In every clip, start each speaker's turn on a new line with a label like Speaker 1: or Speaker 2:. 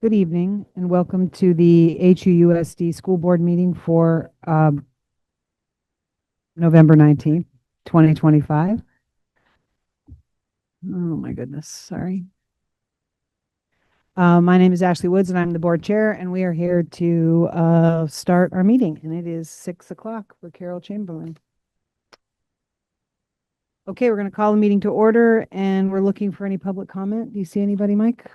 Speaker 1: Good evening and welcome to the HUUSD School Board meeting for November 19th, 2025. Oh my goodness, sorry. My name is Ashley Woods and I'm the board chair, and we are here to start our meeting, and it is 6 o'clock for Carol Chamberlain. Okay, we're going to call the meeting to order, and we're looking for any public comment. Do you see anybody, Mike?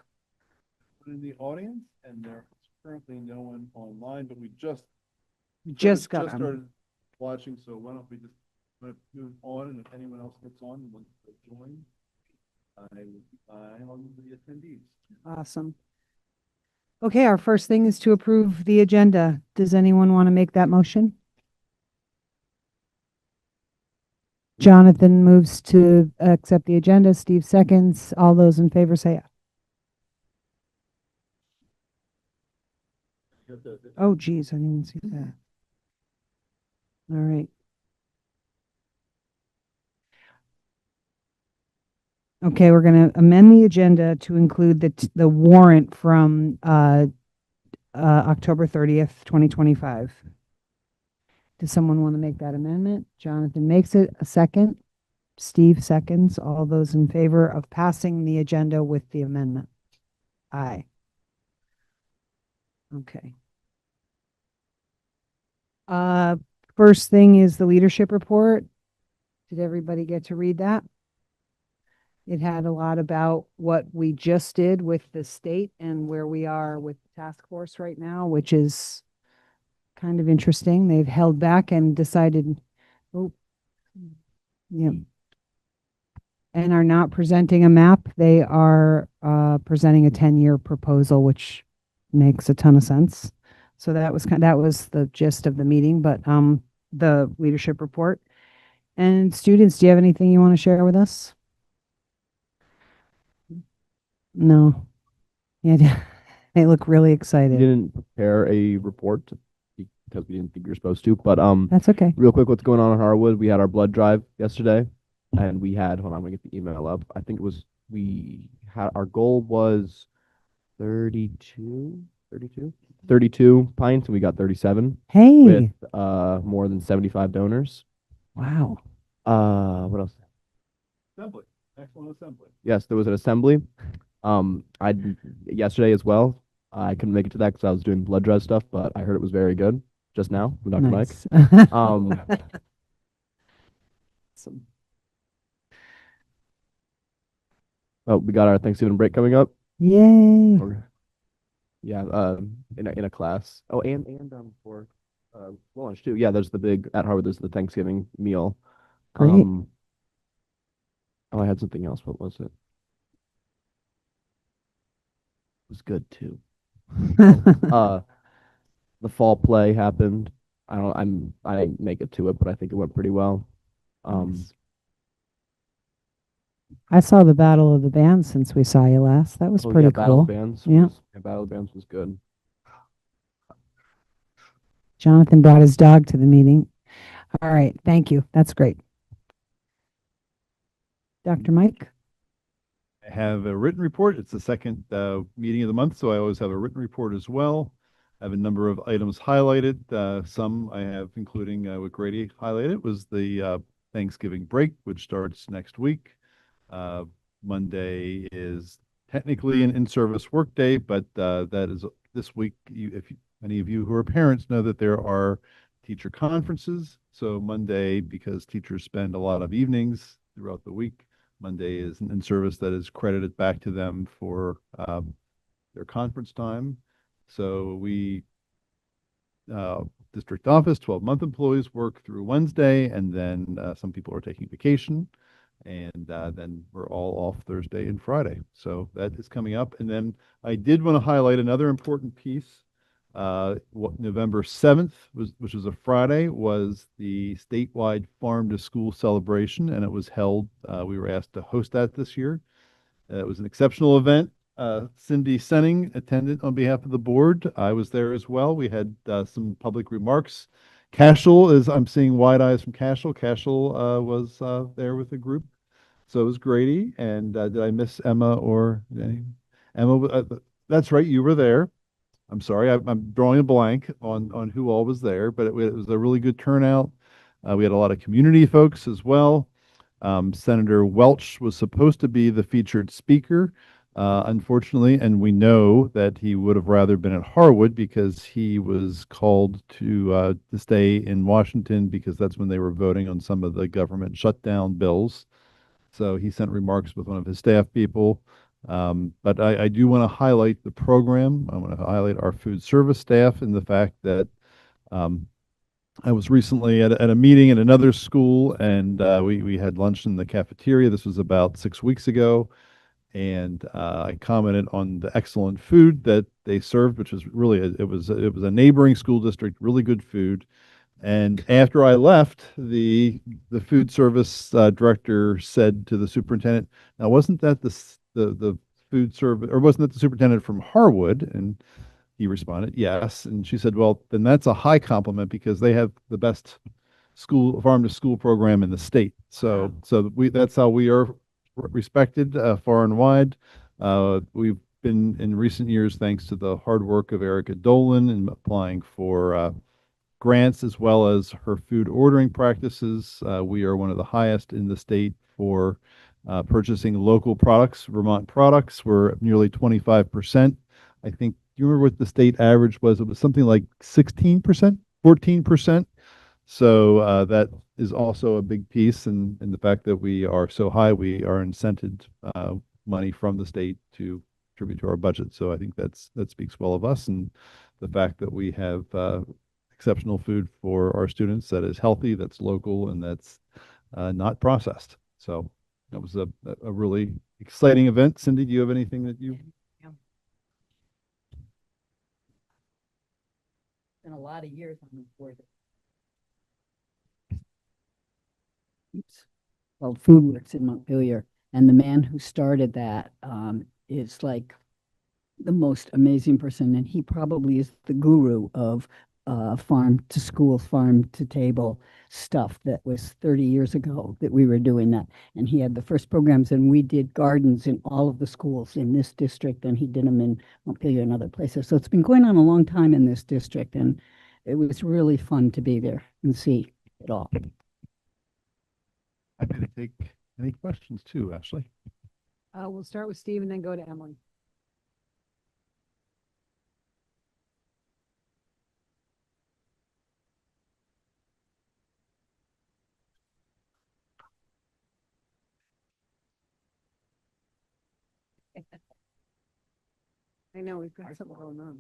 Speaker 2: In the audience, and there's currently no one online, but we just
Speaker 1: started
Speaker 2: watching, so why don't we just move on, and if anyone else gets on and wants to join, I will keep my eye on the attendees.
Speaker 1: Awesome. Okay, our first thing is to approve the agenda. Does anyone want to make that motion? Jonathan moves to accept the agenda. Steve seconds. All those in favor say aye. Oh, geez, I didn't see that. All right. Okay, we're going to amend the agenda to include the warrant from October 30th, 2025. Does someone want to make that amendment? Jonathan makes it. A second. Steve seconds. All those in favor of passing the agenda with the amendment? Aye. Okay. First thing is the leadership report. Did everybody get to read that? It had a lot about what we just did with the state and where we are with the task force right now, which is kind of interesting. They've held back and decided, and are not presenting a map. They are presenting a 10-year proposal, which makes a ton of sense. So that was the gist of the meeting, but the leadership report. And students, do you have anything you want to share with us? No. Yeah, they look really
Speaker 3: We
Speaker 1: excited.
Speaker 3: didn't prepare a report because we didn't think we were supposed to, but
Speaker 1: That's okay.
Speaker 3: real quick, what's going on in Harwood? We had our blood drive yesterday, and we had, hold on, I'm gonna get the email up. I think it was, we had, our goal was 32 pints, and we got 37
Speaker 1: Hey,
Speaker 3: with more than 75 donors.
Speaker 1: wow.
Speaker 3: What else?
Speaker 2: Assembly, excellent assembly.
Speaker 3: Yes, there was an assembly. I yesterday as well. I couldn't make it to that because I was doing blood drive stuff, but I heard it was very good just now with Dr.
Speaker 1: Nice.
Speaker 3: Mike. Um,
Speaker 1: Awesome.
Speaker 3: oh, we got our Thanksgiving break coming up.
Speaker 1: Yay.
Speaker 3: Yeah, in a class. Oh, and for lunch too. Yeah, there's the big at Harvard. There's the Thanksgiving meal.
Speaker 1: Great.
Speaker 3: Oh, I had something else. What was it? It was good too. The fall play happened. I didn't make it to it, but I think it went pretty well.
Speaker 1: Nice. I saw the Battle of the Bands since we saw you last. That was pretty
Speaker 3: Battle
Speaker 1: cool.
Speaker 3: of Bands.
Speaker 1: Yeah.
Speaker 3: Battle of Bands was good.
Speaker 1: Jonathan brought his dog to the meeting. All right. Thank you. That's great. Dr. Mike?
Speaker 2: I have a written report. It's the second meeting of the month, so I always have a written report as well. I have a number of items highlighted. Some I have, including what Grady highlighted, was the Thanksgiving break, which starts next week. Monday is technically an in-service workday, but that is this week. Any of you who are parents know that there are teacher conferences. So Monday, because teachers spend a lot of evenings throughout the week, Monday is an in-service that is credited back to them for their conference time. So we, district office, 12-month employees work through Wednesday, and then some people are taking vacation, and then we're all off Thursday and Friday. So that is coming up. And then I did want to highlight another important piece. November 7th, which was a Friday, was the statewide farm to school celebration, and it was held. We were asked to host that this year. It was an exceptional event. Cindy Senning attended on behalf of the board. I was there as well. We had some public remarks. Cashel I'm seeing wide eyes from Cashel. Cashel was there with the group. So it was Grady. And did I miss Emma or any? Emma, That's right. You were there. I'm sorry, I'm drawing a blank on who all was there, but it was a really good turnout. We had a lot of community folks as well. Senator Welch was supposed to be the featured speaker, unfortunately, and we know that he would have rather been at Harwood because he was called to stay in Washington because that's when they were voting on some of the government shutdown bills. So he sent remarks with one of his staff people. But I do want to highlight the program. I want to highlight our food service staff and the fact that um, I was recently at a meeting at another school, and we had lunch in the cafeteria. This was about 6 weeks ago, and I commented on the excellent food that they served, which was really it was a neighboring school district, really good food. And after I left, the food service director said to the superintendent, "Now, wasn't that the food service, or wasn't that the superintendent from Harwood?" And he responded, "Yes." And she said, "Well, then that's a high compliment because they have the best school farm to school program in the state." So we that's how we are respected far and wide. We've been in recent years, thanks to the hard work of Erica Dolan in applying for grants as well as her food ordering practices. We are one of the highest in the state for purchasing local products, Vermont products. We're nearly 25%. I think, do you remember what the state average was? It was something like 16%, 14%. So that is also a big piece, and the fact that we are so high, we are incented money from the state to contribute to our budget. So I think that speaks well of us, and the fact that we have exceptional food for our students that is healthy, that's local, and that's not processed. So that was a really exciting event. Cindy, do you have anything that you?
Speaker 4: Yeah. Been a lot of years on the board. Oops. Well, Food Works in Montpelier, and the man who started that is like the most amazing person, and he probably is the guru of farm to school, farm to table stuff that was 30 years ago that we were doing that. And he had the first programs, and we did gardens in all of the schools in this district, and he did them in Montpelier and other places. So it's been going on a long time in this district, and it was really fun to be there and see it all.
Speaker 2: Happy to take any questions too, Ashley.
Speaker 1: We'll start with Steve and then go to Emily. I know we've got something going on.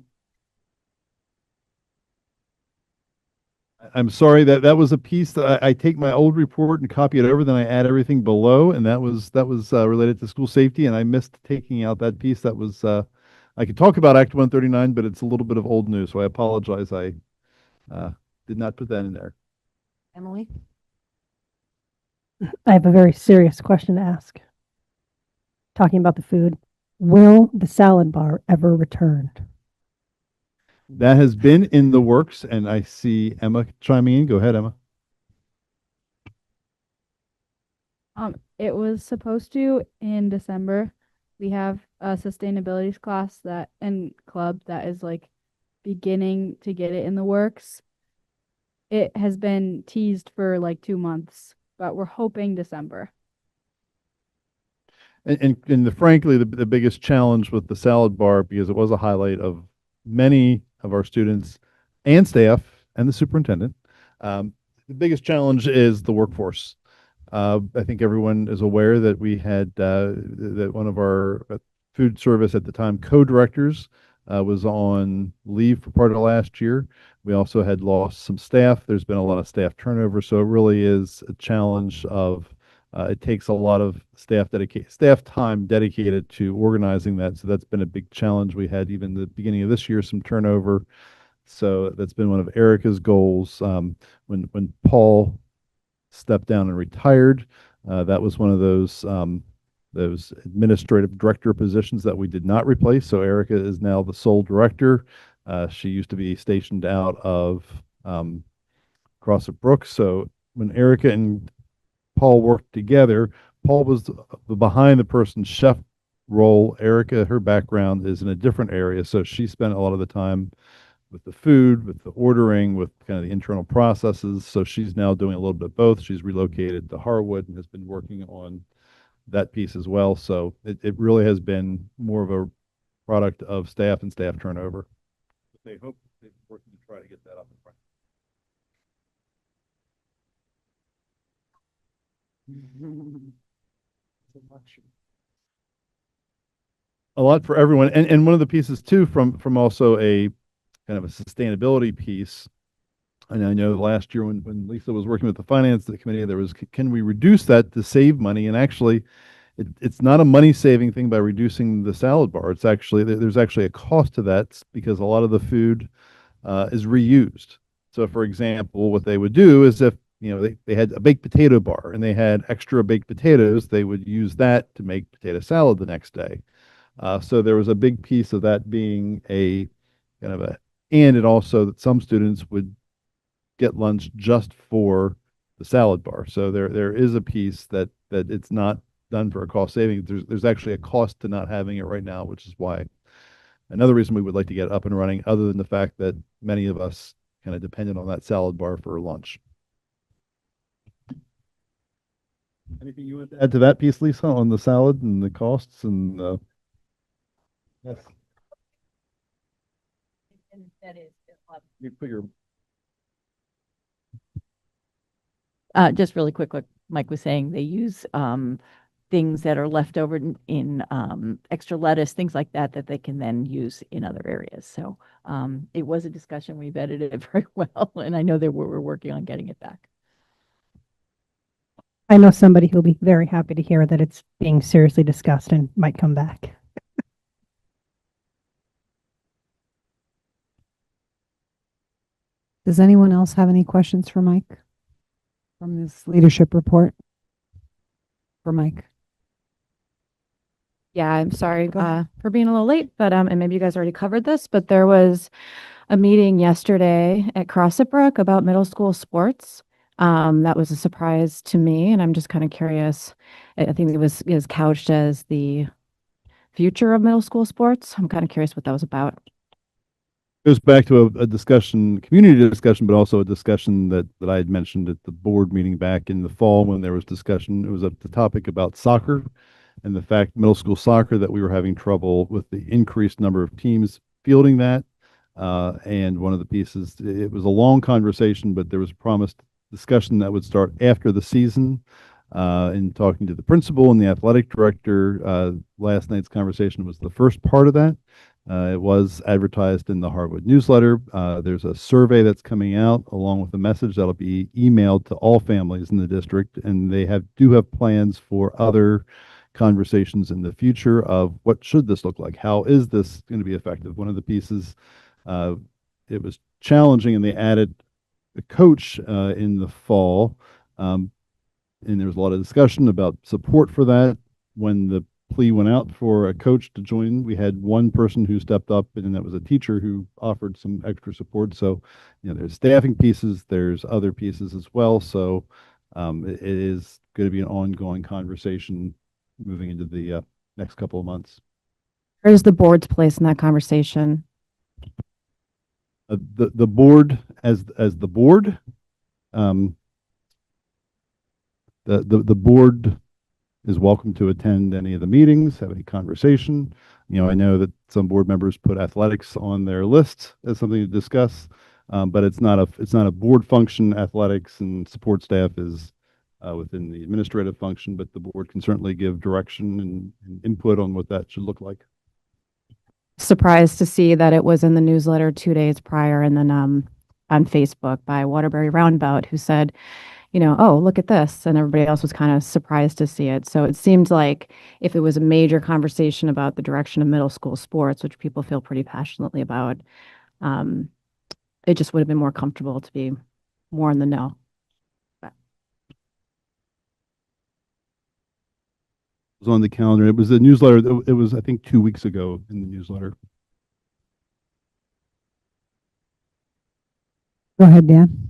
Speaker 2: I'm sorry that that was a piece that I take my old report and copy it over, then I add everything below, and that was related to school safety, and I missed taking out that piece. That was I could talk about Act 139, but it's a little bit of old news, so I apologize. I did not put that in there.
Speaker 1: Emily?
Speaker 5: I have a very serious question to ask. Talking about the food, will the salad bar ever return?
Speaker 2: That has been in the works, and I see Emma chiming in. Go ahead, Emma.
Speaker 6: It was supposed to in December. We have a sustainability class that and club that is like beginning to get it in the works. It has been teased for like 2 months, but we're hoping December.
Speaker 2: Frankly, the biggest challenge with the salad bar, because it was a highlight of many of our students and staff and the superintendent, the biggest challenge is the workforce. I think everyone is aware that we had that one of our food service at the time co-directors was on leave for part of last year. We also had lost some staff. There's been a lot of staff turnover, so it really is a challenge of it takes a lot of staff time dedicated to organizing that. So that's been a big challenge. We had even the beginning of this year some turnover. So that's been one of Erica's goals. When Paul stepped down and retired, that was one of those administrative director positions that we did not replace. So Erica is now the sole director. She used to be stationed out of Crossett Brook. So when Erica and Paul worked together, Paul was the behind the person chef role. Erica, her background is in a different area, so she spent a lot of the time with the food, with the ordering, with kind of the internal processes. So she's now doing a little bit of both. She's relocated to Harwood and has been working on that piece as well. So it really has been more of a product of staff and staff turnover. But they hope they're working to try to get that up in front. A lot for everyone. And one of the pieces too from also a kind of a sustainability piece. And I know last year when Lisa was working with the finance committee, there was, can we reduce that to save money? And actually, it's not a money saving thing by reducing the salad bar. It's actually, there's actually a cost to that because a lot of the food is reused. So for example, what they would do is if, they had a baked potato bar and they had extra baked potatoes, they would use that to make potato salad the next day. So there was a big piece of that being a kind of a, and it also that some students would get lunch just for the salad bar. So there is a piece that it's not done for a cost saving. There's actually a cost to not having it right now, which is why another reason we would like to get up and running, other than the fact that many of us kind of depended on that salad bar for lunch. Anything you want to add to that piece, Lisa, on the salad and the costs and yes.
Speaker 7: And that is,
Speaker 2: You put your
Speaker 7: just really quick, like Mike was saying, they use things that are left over in extra lettuce, things like that, that they can then use in other areas. So it was a discussion. We vetted it very well, and I know that we're working on getting it back.
Speaker 5: I know somebody who'll be very happy to hear that it's being seriously discussed and might come back.
Speaker 1: Does anyone else have any questions for Mike from this leadership report? For Mike.
Speaker 8: Yeah, I'm sorry
Speaker 1: Go ahead.
Speaker 8: for being a little late, but and maybe you guys already covered this, but there was a meeting yesterday at Crosset Brook about middle school sports. That was a surprise to me, and I'm just kind of curious. I think is couched as the future of middle school sports. I'm kind of curious what that was about.
Speaker 2: goes back to a discussion, community discussion, but also a discussion that I had mentioned at the board meeting back in the fall when there was discussion. It was the topic about soccer and the fact middle school soccer that we were having trouble with the increased number of teams fielding that. And one of the pieces, it was a long conversation, but there was a promised discussion that would start after the season. In talking to the principal and the athletic director, last night's conversation was the first part of that. It was advertised in the Harwood newsletter. There's a survey that's coming out along with a message that'll be emailed to all families in the district, and they do have plans for other conversations in the future of what should this look like? How is this going to be effective? One of the pieces, it was challenging, and they added a coach in the fall, and there was a lot of discussion about support for that. When the plea went out for a coach to join, we had one person who stepped up, and that was a teacher who offered some extra support. So, there's staffing pieces, there's other pieces as well. So, it is going to be an ongoing conversation moving into the next couple of months.
Speaker 8: Where's the board's place in that conversation?
Speaker 2: The board as the board, the board is welcome to attend any of the meetings, have any conversation. I know that some board members put athletics on their list as something to discuss, but it's not a board function. Athletics and support staff is within the administrative function, but the board can certainly give direction and input on what that should look like.
Speaker 8: Surprised to see that it was in the newsletter 2 days prior, and then on Facebook by Waterbury Roundabout, who said, oh, look at this. And everybody else was kind of surprised to see it. So it seemed like if it was a major conversation about the direction of middle school sports, which people feel pretty passionately about, it just would have been more comfortable to be more in the know. But
Speaker 2: It was on the calendar. It was a newsletter. It was, I think, 2 weeks ago in the newsletter.
Speaker 1: Go ahead, Dan.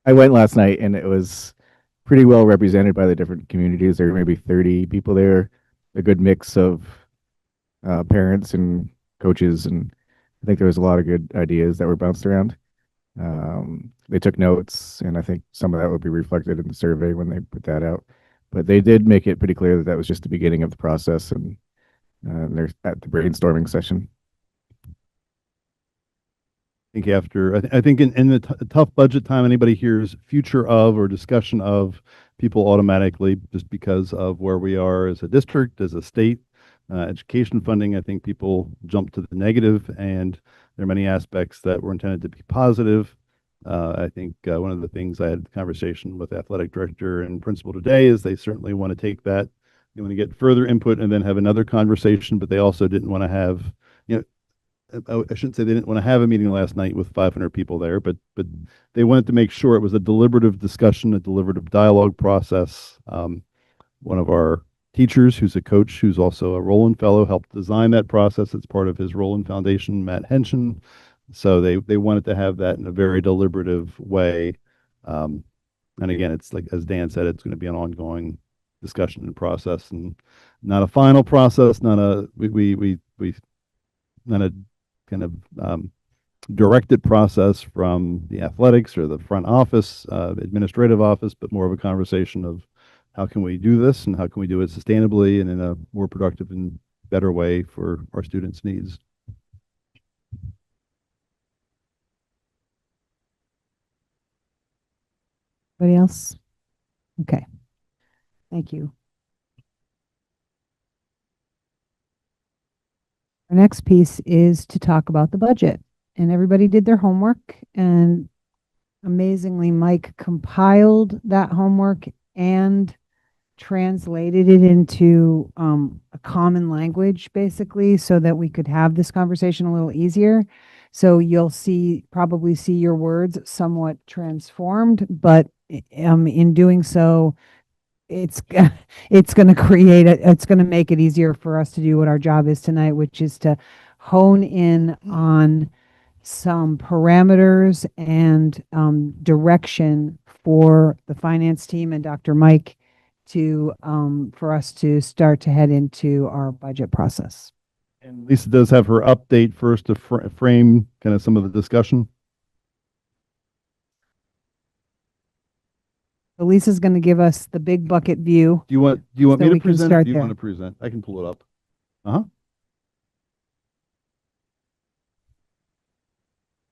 Speaker 9: I went last night and it was pretty well represented by the different communities. There may be 30 people there, a good mix of parents and coaches, and I think there was a lot of good ideas that were bounced around. They took notes, and I think some of that will be reflected in the survey when they put that out. But they did make it pretty clear that that was just the beginning of the process, and they're at the brainstorming session.
Speaker 2: I think I think in the tough budget time, anybody hears future of or discussion of, people automatically, just because of where we are as a district, as a state, education funding, I think people jump to the negative, and there are many aspects that were intended to be positive. I think one of the things I had a conversation with athletic director and principal today is they certainly want to take that, they want to get further input and then have another conversation, but they also didn't want to have, you know, I shouldn't say they didn't want to have a meeting last night with 500 people there, but they wanted to make sure it was a deliberative discussion, a deliberative dialogue process. One of our teachers, who's a coach, who's also a Roland Fellow, helped design that process. It's part of his Roland Foundation, Matt Henshin. So they wanted to have that in a very deliberative way. And again, it's like, as Dan said, it's going to be an ongoing discussion and process, and not a final process, not a, we not a kind of directed process from the athletics or the front office, administrative office, but more of a conversation of how can we do this and how can we do it sustainably and in a more productive and better way for our students' needs.
Speaker 1: Anybody else? Okay. Thank you. Our next piece is to talk about the budget, and everybody did their homework, and amazingly, Mike compiled that homework and translated it into a common language, basically, so that we could have this conversation a little easier. So you'll probably see your words somewhat transformed, but in doing so, it's it's going to it's going to make it easier for us to do what our job is tonight, which is to hone in on some parameters and direction for the finance team and Dr. Mike to for us to start to head into our budget process.
Speaker 2: And Lisa does have her update first to frame kind of some of the discussion.
Speaker 1: So Lisa's going to give us the big bucket view.
Speaker 2: Do you want
Speaker 1: So
Speaker 2: me to
Speaker 1: we can
Speaker 2: present?
Speaker 1: start
Speaker 2: Do you
Speaker 1: there.
Speaker 2: want to present? I can pull it up. Uh-huh.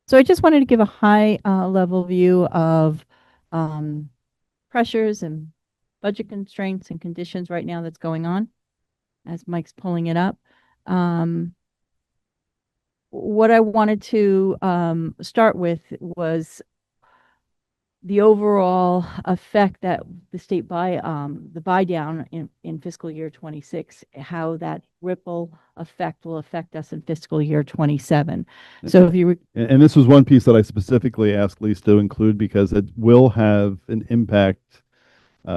Speaker 7: So I just wanted to give a high level view of pressures and budget constraints and conditions right now that's going on as Mike's pulling it up. What I wanted to start with was the overall effect that the state the buy down in fiscal year 26, how that ripple effect will affect us in fiscal year 27. So if you
Speaker 2: and this was one piece that I specifically asked Lisa to include because it will have an impact,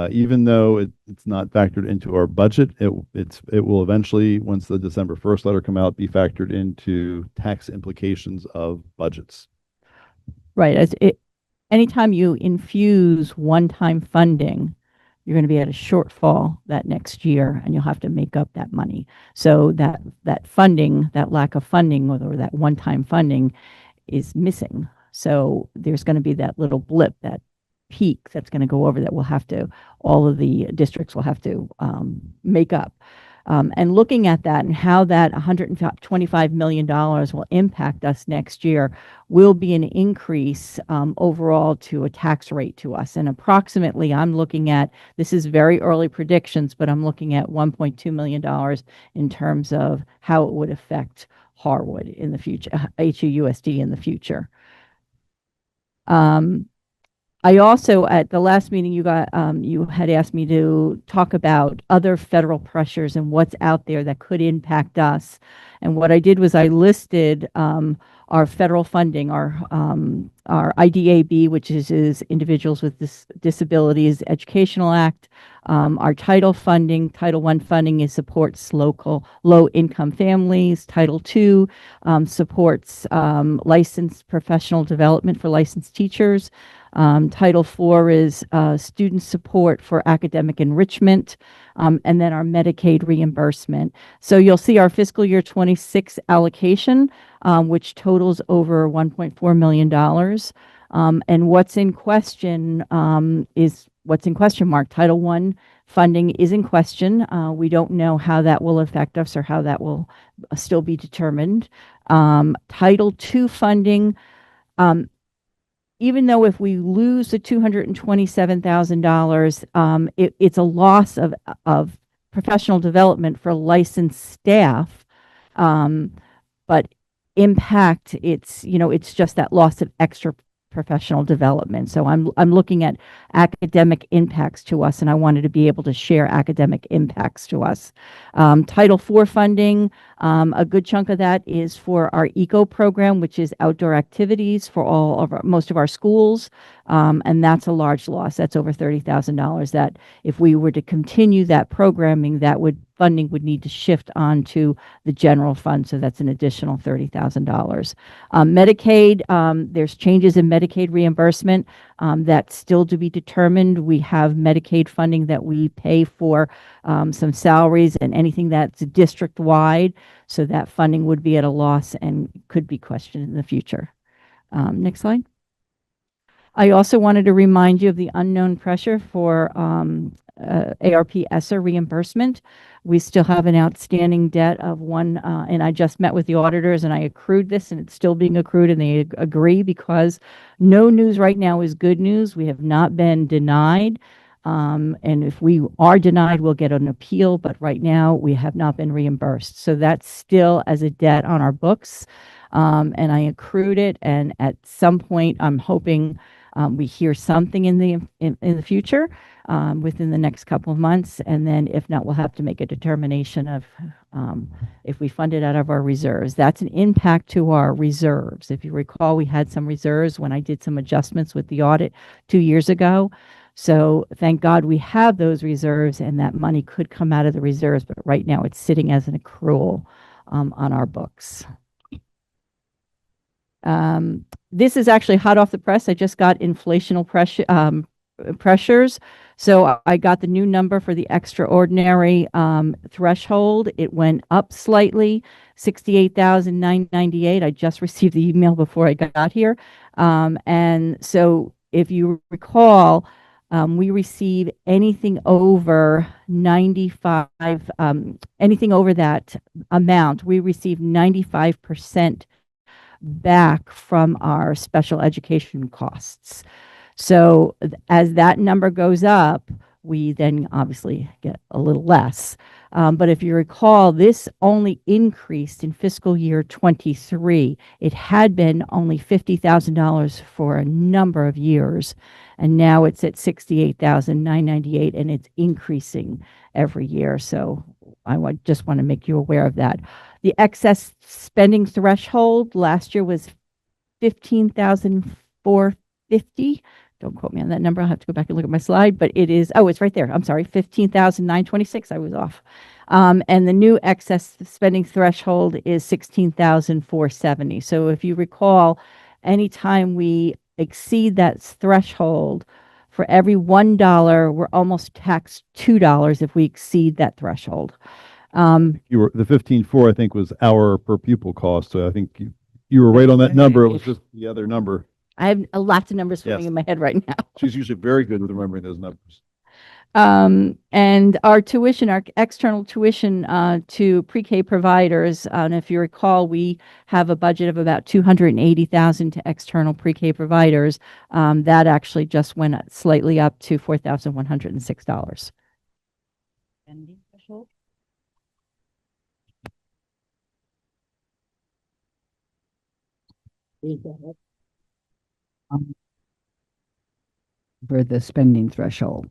Speaker 2: even though it's not factored into our budget. It will eventually, once the December 1st letter come out, be factored into tax implications of budgets.
Speaker 7: right, anytime you infuse one-time funding, you're going to be at a shortfall that next year, and you'll have to make up that money. So that funding, that lack of funding, or that one-time funding, is missing. So there's going to be that little blip, that peak that's going to go over that all of the districts will have to make up. And looking at that and how that $125 million will impact us next year will be an increase overall to a tax rate to us. And approximately, I'm looking at, this is very early predictions, but I'm looking at $1.2 million in terms of how it would affect Harwood in the future, HUUSD in the future. I also, at the last meeting, you had asked me to talk about other federal pressures and what's out there that could impact us. And what I did was I listed our federal funding, our IDAB, which is Individuals with Disabilities Educational Act, Our Title I funding is supports low income families. Title II supports licensed professional development for licensed teachers. Title IV is student support for academic enrichment, and then our Medicaid reimbursement. So you'll see our fiscal year 26 allocation, which totals over $1.4 million. And what's in question is what's in question mark. Title I funding is in question. We don't know how that will affect us or how that will still be determined. Title II funding, even though if we lose the $227,000, it's a loss of professional development for licensed staff, but impact, it's just that loss of extra professional development. So I'm looking at academic impacts to us, and I wanted to be able to share academic impacts to us. Title IV funding, a good chunk of that is for our ECO program, which is outdoor activities for most of our schools. And that's a large loss. That's over $30,000 that if we were to continue that programming, funding would need to shift onto the general fund. So that's an additional $30,000. Medicaid, there's changes in Medicaid reimbursement. That's still to be determined. We have Medicaid funding that we pay for some salaries and anything that's district-wide. So that funding would be at a loss and could be questioned in the future. Next slide. I also wanted to remind you of the unknown pressure for ARP ESSER reimbursement. We still have an outstanding debt of and I just met with the auditors and I accrued this and it's still being accrued, and they agree because no news right now is good news. We have not been denied. And if we are denied, we'll get an appeal, but right now we have not been reimbursed. So that's still as a debt on our books. And I accrued it, and at some point I'm hoping we hear something in the future, within the next couple of months, and then if not, we'll have to make a determination of if we fund it out of our reserves. That's an impact to our reserves. If you recall, we had some reserves when I did some adjustments with the audit 2 years ago. So thank God we have those reserves, and that money could come out of the reserves, but right now it's sitting as an accrual on our books. This is actually hot off the press. I just got inflational pressures. So I got the new number for the extraordinary threshold. It went up slightly, 68,998. I just received the email before I got here. And so if you recall, we receive anything over 95, anything over that amount, we receive 95% back from our special education costs. So as that number goes up, we then obviously get a little less. But if you recall, this only increased in fiscal year 23. It had been only $50,000 for a number of years, and now it's at $68,998, and it's increasing every year. So I just want to make you aware of that. The excess spending threshold last year was $15,450. Don't quote me on that number. I'll have to go back and look at my slide, but it's right there. I'm sorry, $15,926. I was off. And the new excess spending threshold is $16,470. So if you recall, anytime we exceed that threshold, for every $1, we're almost taxed $2 if we exceed that threshold.
Speaker 2: The 15.4, I think, was our per pupil cost. So I think you were right on that number. It was just the other number.
Speaker 7: I have lots of numbers swimming
Speaker 2: Yes.
Speaker 7: in my head right now.
Speaker 2: She's usually very good with remembering those numbers.
Speaker 7: And our external tuition to pre-K providers, and if you recall, we have a budget of about $280,000 to external pre-K providers. That actually just went slightly up to $4,106.
Speaker 4: For the spending threshold,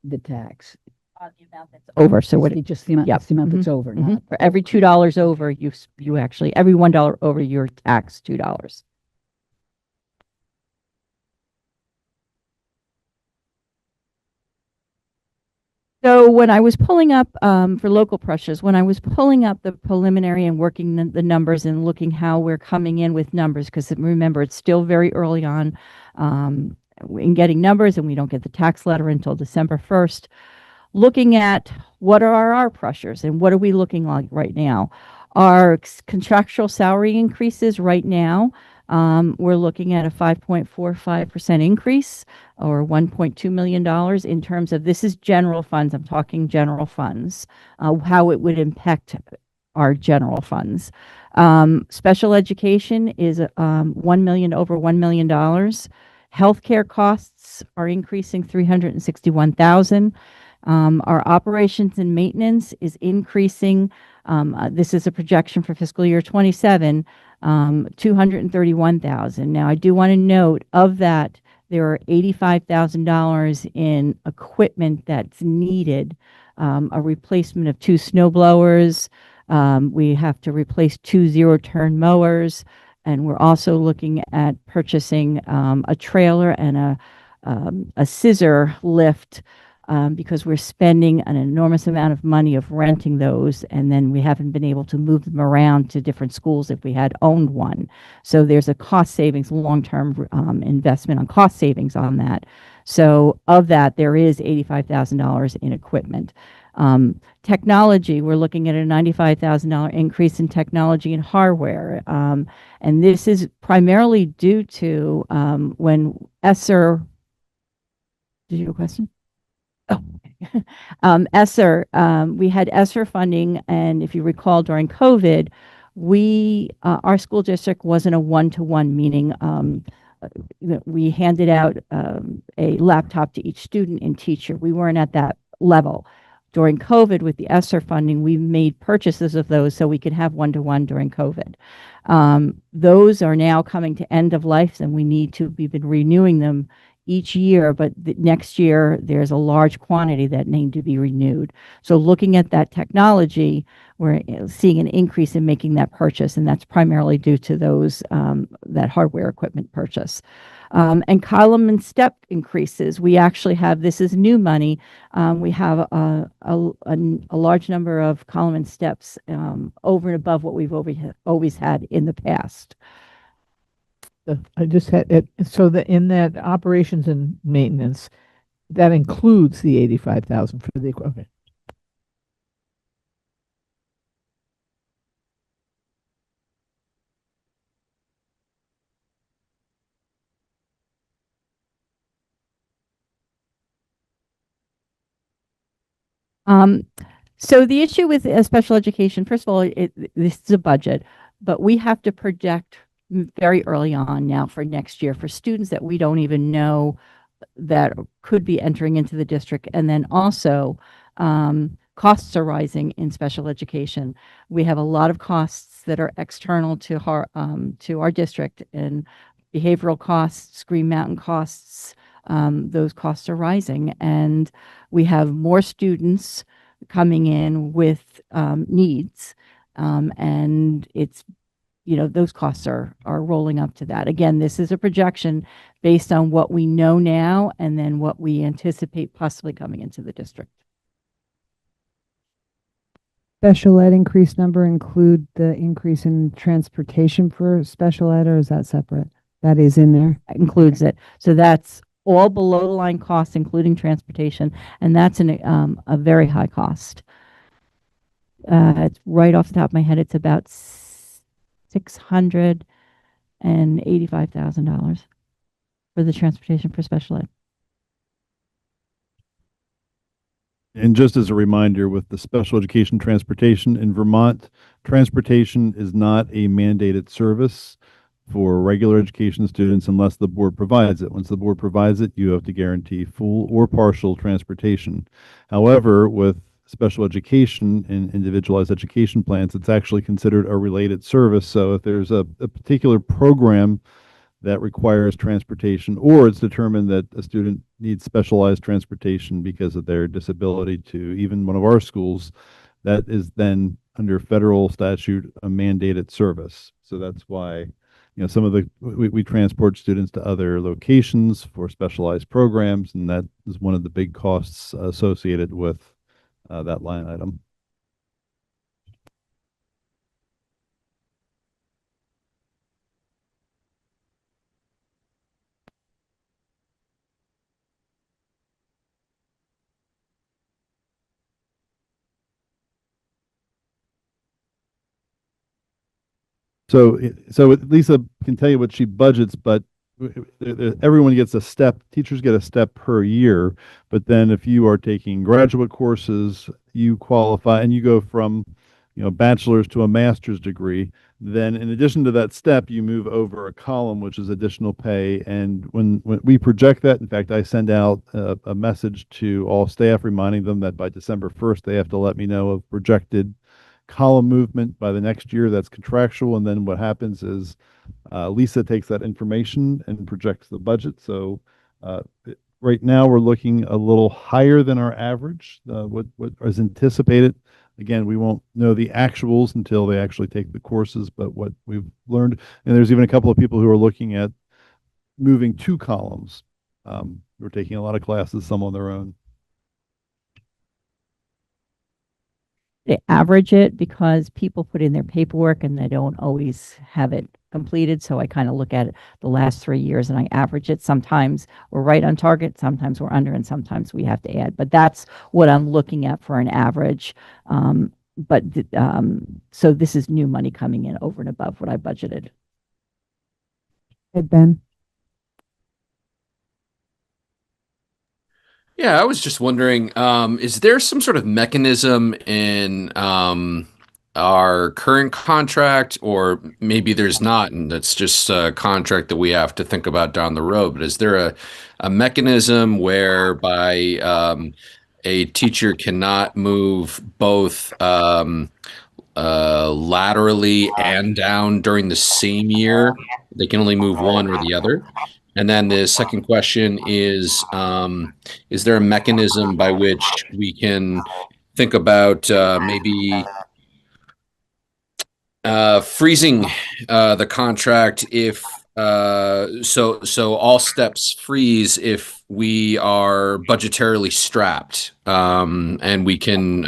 Speaker 4: the tax.
Speaker 7: The amount that's over. So what?
Speaker 4: Just the amount,
Speaker 7: Yep.
Speaker 4: that's the amount that's over.
Speaker 7: Mhm.
Speaker 4: Not
Speaker 7: For every $2 over, you actually, every $1 over, you're taxed $2. So when I was pulling up for local pressures, when I was pulling up the preliminary and working the numbers and looking how we're coming in with numbers, because remember, it's still very early on in getting numbers, and we don't get the tax letter until December 1st. Looking at what are our pressures and what are we looking like right now. Our contractual salary increases right now, we're looking at a 5.45% increase or $1.2 million in terms of, this is general funds, I'm talking general funds, how it would impact our general funds. Special education is 1 million, over $1 million. Healthcare costs are increasing 361,000. Our operations and maintenance is increasing. This is a projection for fiscal year 27, 231,000. Now, I do want to note of that, there are $85,000 in equipment that's needed, a replacement of 2 snow blowers. We have to replace 2 zero-turn mowers, and we're also looking at purchasing a trailer and a scissor lift, because we're spending an enormous amount of money of renting those, and then we haven't been able to move them around to different schools if we had owned one. So there's a cost savings, long-term investment on cost savings on that. So of that, there is $85,000 in equipment. Technology, we're looking at a $95,000 increase in technology and hardware. And this is primarily due to when ESSER, did you have a question? Oh, ESSER, we had ESSER funding, and if you recall, during COVID, our school district wasn't a one-to-one, meaning we handed out a laptop to each student and teacher. We weren't at that level. During COVID, with the ESSER funding, we made purchases of those so we could have one-to-one during COVID. Those are now coming to end of life, and we've been renewing them each year, but next year there's a large quantity that need to be renewed. So looking at that technology, we're seeing an increase in making that purchase, and that's primarily due to those that hardware equipment purchase. And column and step increases. We actually have, this is new money. We have a large number of column and steps over and above what we've always had in the past.
Speaker 10: I just had it. So that in that operations and maintenance, that includes the 85,000 for the equipment.
Speaker 7: So the issue with special education, first of all, this is a budget, but we have to project very early on now for next year for students that we don't even know that could be entering into the district. And then also costs are rising in special education. We have a lot of costs that are external to our district, and behavioral costs, Green Mountain costs, those costs are rising. And we have more students coming in with needs, and it's, those costs are rolling up to that. Again, this is a projection based on what we know now and then what we anticipate possibly coming into the district.
Speaker 1: Special ed increase number include the increase in transportation for special ed, or is that separate? That is in there.
Speaker 7: That includes it. So that's all below the line costs, including transportation, and that's a very high cost. It's right off the top of my head, it's about $685,000 for the transportation for special ed.
Speaker 2: And just as a reminder, with the special education transportation in Vermont, transportation is not a mandated service for regular education students unless the board provides it. Once the board provides it, you have to guarantee full or partial transportation. However, with special education and individualized education plans, it's actually considered a related service. So if there's a particular program that requires transportation, or it's determined that a student needs specialized transportation because of their disability to even one of our schools, that is then under federal statute a mandated service. So that's why some of we transport students to other locations for specialized programs, and that is one of the big costs associated with that line item. So Lisa can tell you what she budgets, but everyone gets a step. Teachers get a step per year, but then if you are taking graduate courses, you qualify and you go from, bachelor's to a master's degree. Then, in addition to that step, you move over a column, which is additional pay. And when we project that, in fact, I send out a message to all staff reminding them that by December 1st, they have to let me know of projected column movement by the next year. That's contractual. And then what happens is Lisa takes that information and projects the budget. So right now we're looking a little higher than our average, what is anticipated. Again, we won't know the actuals until they actually take the courses, but what we've learned, and there's even a couple of people who are looking at moving two columns. Who are taking a lot of classes, some on their own.
Speaker 7: They average it because people put in their paperwork and they don't always have it completed. So I kind of look at it the last 3 years and I average it. Sometimes we're right on target, sometimes we're under, and sometimes we have to add. But that's what I'm looking at for an average. So this is new money coming in over and above what I budgeted.
Speaker 1: Hey, Ben.
Speaker 11: Yeah, I was just wondering, is there some sort of mechanism in our current contract, or maybe there's not, and that's just a contract that we have to think about down the road, but is there a mechanism whereby a teacher cannot move both laterally and down during the same year? They can only move one or the other. And then the second question is there a mechanism by which we can think about maybe freezing the contract if so all steps freeze if we are budgetarily strapped, and we can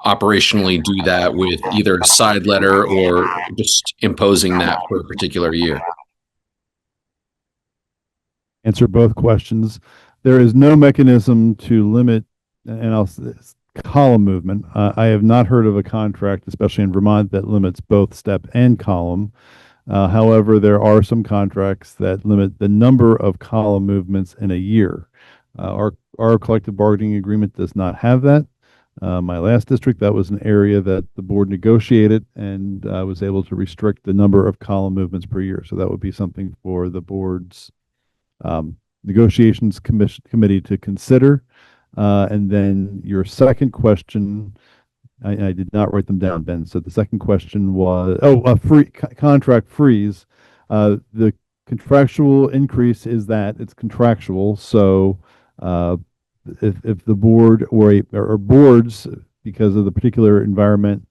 Speaker 11: operationally do that with either a side letter or just imposing that for a particular year.
Speaker 2: Answer both questions. There is no mechanism to limit, and column movement. I have not heard of a contract, especially in Vermont, that limits both step and column. However, there are some contracts that limit the number of column movements in a year. Our collective bargaining agreement does not have that. My last district, that was an area that the board negotiated and was able to restrict the number of column movements per year. So that would be something for the board's negotiations committee to consider. And then your second question, I did not write them down, Ben. So the second question was, contract freeze. The contractual increase is that it's contractual. So if the board or boards, because of the particular environment,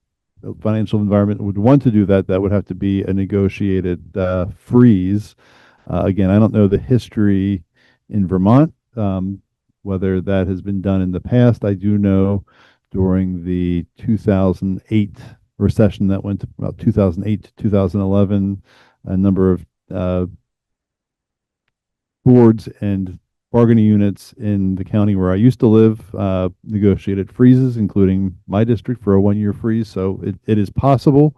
Speaker 2: financial environment, would want to do that, that would have to be a negotiated freeze. Again, I don't know the history in Vermont, whether that has been done in the past. I do know during the 2008 recession that went to about 2008 to 2011, a number of boards and bargaining units in the county where I used to live negotiated freezes, including my district, for a 1-year freeze. So it is possible.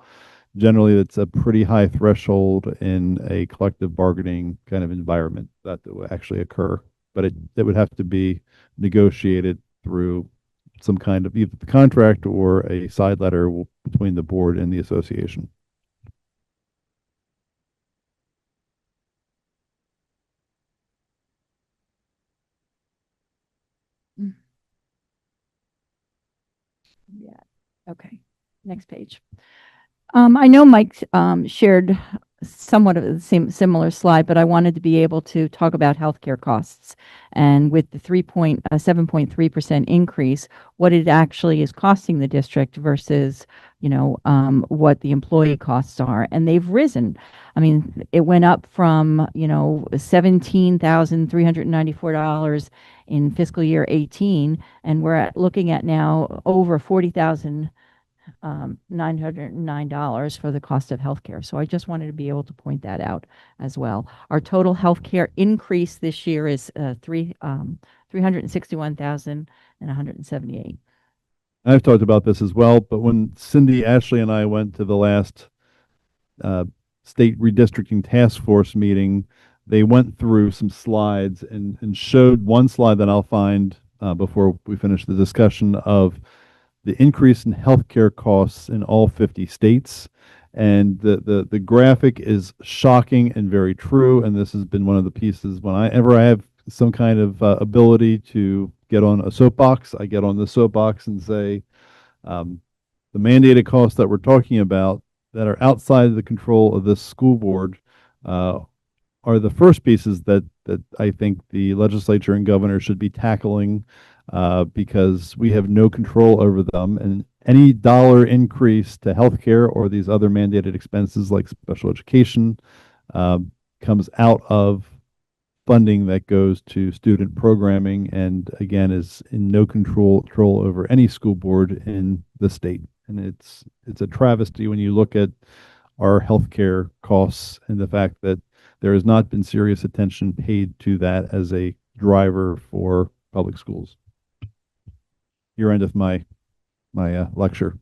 Speaker 2: Generally, it's a pretty high threshold in a collective bargaining kind of environment that will actually occur. But it would have to be negotiated through some kind of either the contract or a side letter between the board and the association.
Speaker 7: Yeah. Okay. Next page. I know Mike shared somewhat of the same similar slide, but I wanted to be able to talk about healthcare costs. And with the 7.3% increase, what it actually is costing the district versus, what the employee costs are. And they've risen. I mean, it went up from, $17,394 in fiscal year 18, and we're looking at now over 40,000 $909 for the cost of healthcare. So I just wanted to be able to point that out as well. Our total healthcare increase this year is 361,178.
Speaker 2: I've talked about this as well, but when Cindy, Ashley, and I went to the last uh, state redistricting task force meeting, they went through some slides and showed one slide that I'll find before we finish the discussion of the increase in healthcare costs in all 50 states. And the graphic is shocking and very true. And this has been one of the pieces whenever I have some kind of ability to get on a soapbox, I get on the soapbox and say, the mandated costs that we're talking about that are outside of the control of this school board are the first pieces that I think the legislature and governor should be tackling because we have no control over them. And any dollar increase to healthcare or these other mandated expenses like special education comes out of funding that goes to student programming and again is in no control over any school board in the state. And it's a travesty when you look at our healthcare costs and the fact that there has not been serious attention paid to that as a driver for public schools. Your end of my lecture.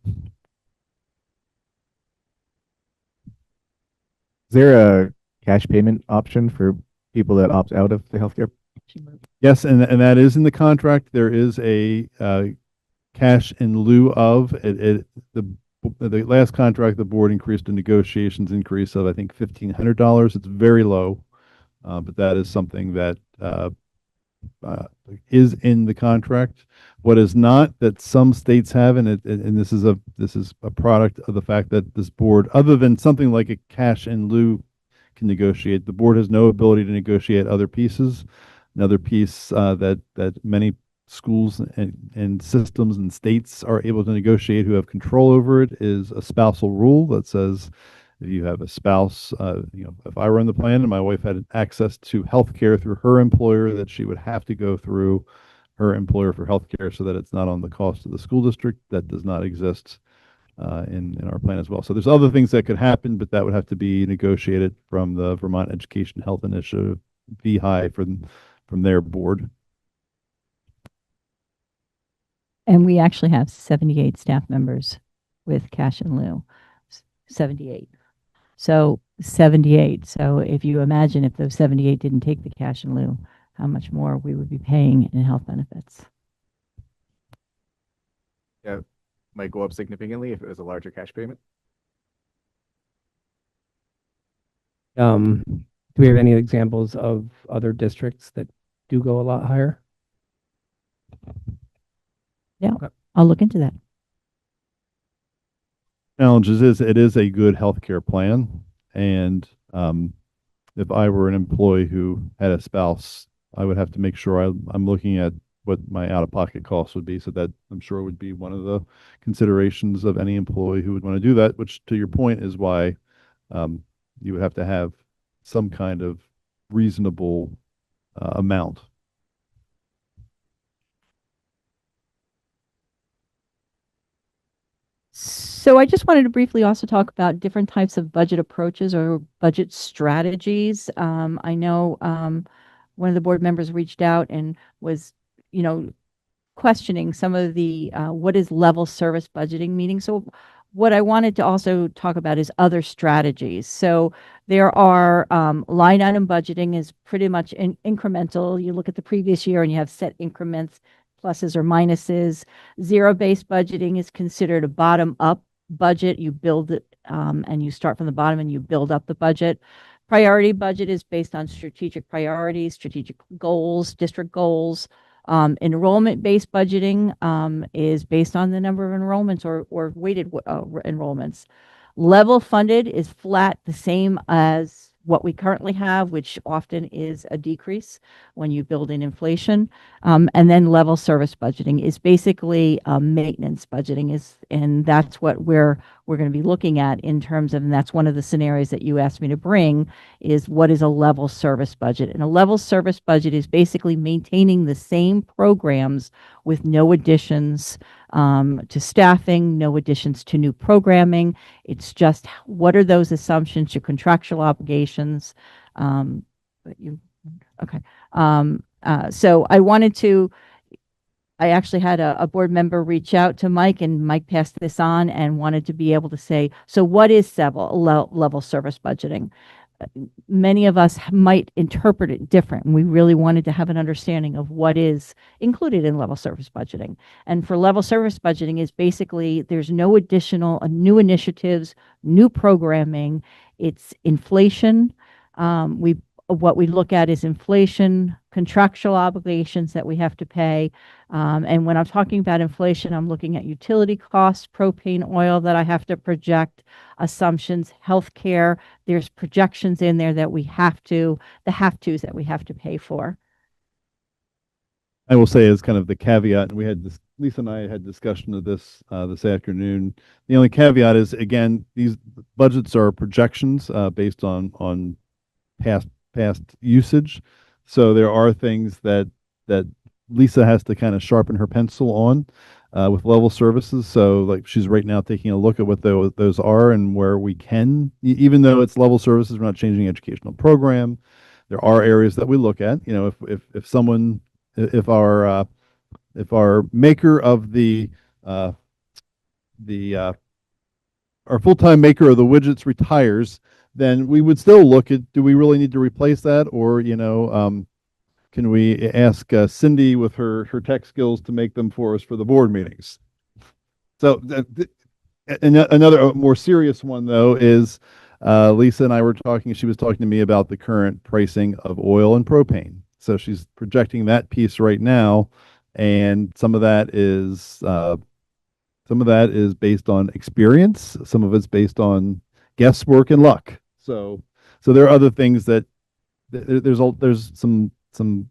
Speaker 9: Is there a cash payment option for people that opt out of the healthcare?
Speaker 2: Yes, and that is in the contract. There is a cash in lieu of the last contract. The board increased the negotiations increase of I think $1,500. It's very low, but that is something that is in the contract. What is not that some states have, and this is a product of the fact that this board, other than something like a cash in lieu, can negotiate. The board has no ability to negotiate other pieces. Another piece that many schools and systems and states are able to negotiate who have control over it is a spousal rule that says if you have a spouse, if I run the plan and my wife had access to health care through her employer, that she would have to go through her employer for health care so that it's not on the cost of the school district. That does not exist in our plan as well. So there's other things that could happen, but that would have to be negotiated from the Vermont Education Health Initiative, VHI, from their board.
Speaker 7: And we actually have 78 staff members with cash in lieu. 78. So 78. So if you imagine if those 78 didn't take the cash in lieu, how much more we would be paying in health benefits.
Speaker 9: Yeah, might go up significantly if it was a larger cash payment.
Speaker 12: Do we have any examples of other districts that do go a lot higher?
Speaker 7: Yeah,
Speaker 12: Okay.
Speaker 7: I'll look into that.
Speaker 2: Challenges is it is a good healthcare plan, and if I were an employee who had a spouse, I would have to make sure I'm looking at what my out-of-pocket costs would be. So that I'm sure would be one of the considerations of any employee who would want to do that. Which, to your point, is why you would have to have some kind of reasonable amount.
Speaker 7: So I just wanted to briefly also talk about different types of budget approaches or budget strategies. I know one of the board members reached out and was, questioning some of the what is level service budgeting meaning. So what I wanted to also talk about is other strategies. So there are line item budgeting is pretty much incremental. You look at the previous year and you have set increments, pluses or minuses. Zero-based budgeting is considered a bottom-up budget. You build it and you start from the bottom and you build up the budget. Priority budget is based on strategic priorities, strategic goals, district goals. Enrollment-based budgeting is based on the number of enrollments or weighted enrollments. Level funded is flat, the same as what we currently have, which often is a decrease when you build in inflation. And then level service budgeting is basically maintenance budgeting and that's what we're going to be looking at in terms of, and that's one of the scenarios that you asked me to bring, is what is a level service budget. And a level service budget is basically maintaining the same programs with no additions to staffing, no additions to new programming. It's just what are those assumptions, your contractual obligations. But you, okay. So I actually had a board member reach out to Mike, and Mike passed this on and wanted to be able to say, so what is level service budgeting? Many of us might interpret it different. And we really wanted to have an understanding of what is included in level service budgeting. And for level service budgeting is basically there's no additional new initiatives, new programming. It's inflation. What we look at is inflation, contractual obligations that we have to pay. And when I'm talking about inflation, I'm looking at utility costs, propane, oil that I have to project, assumptions, healthcare. There's projections in there that we have to, the have-tos that we have to pay for.
Speaker 2: I will say as kind of the caveat, and we had this, Lisa and I had discussion of this this afternoon. The only caveat is, again, these budgets are projections based on past usage. So there are things that Lisa has to kind of sharpen her pencil on with level services. So like she's right now taking a look at what those are and where we can, even though it's level services, we're not changing the educational program. There are areas that we look at. You know, if someone, if our maker of our full-time maker of the widgets retires, then we would still look at, do we really need to replace that? Or, you know, can we ask Cindy with her tech skills to make them for us for the board meetings? So another more serious one, though, is Lisa and I were talking, she was talking to me about the current pricing of oil and propane. So she's projecting that piece right now. And some of that is based on experience. Some of it's based on guesswork and luck. So there are other things that there's some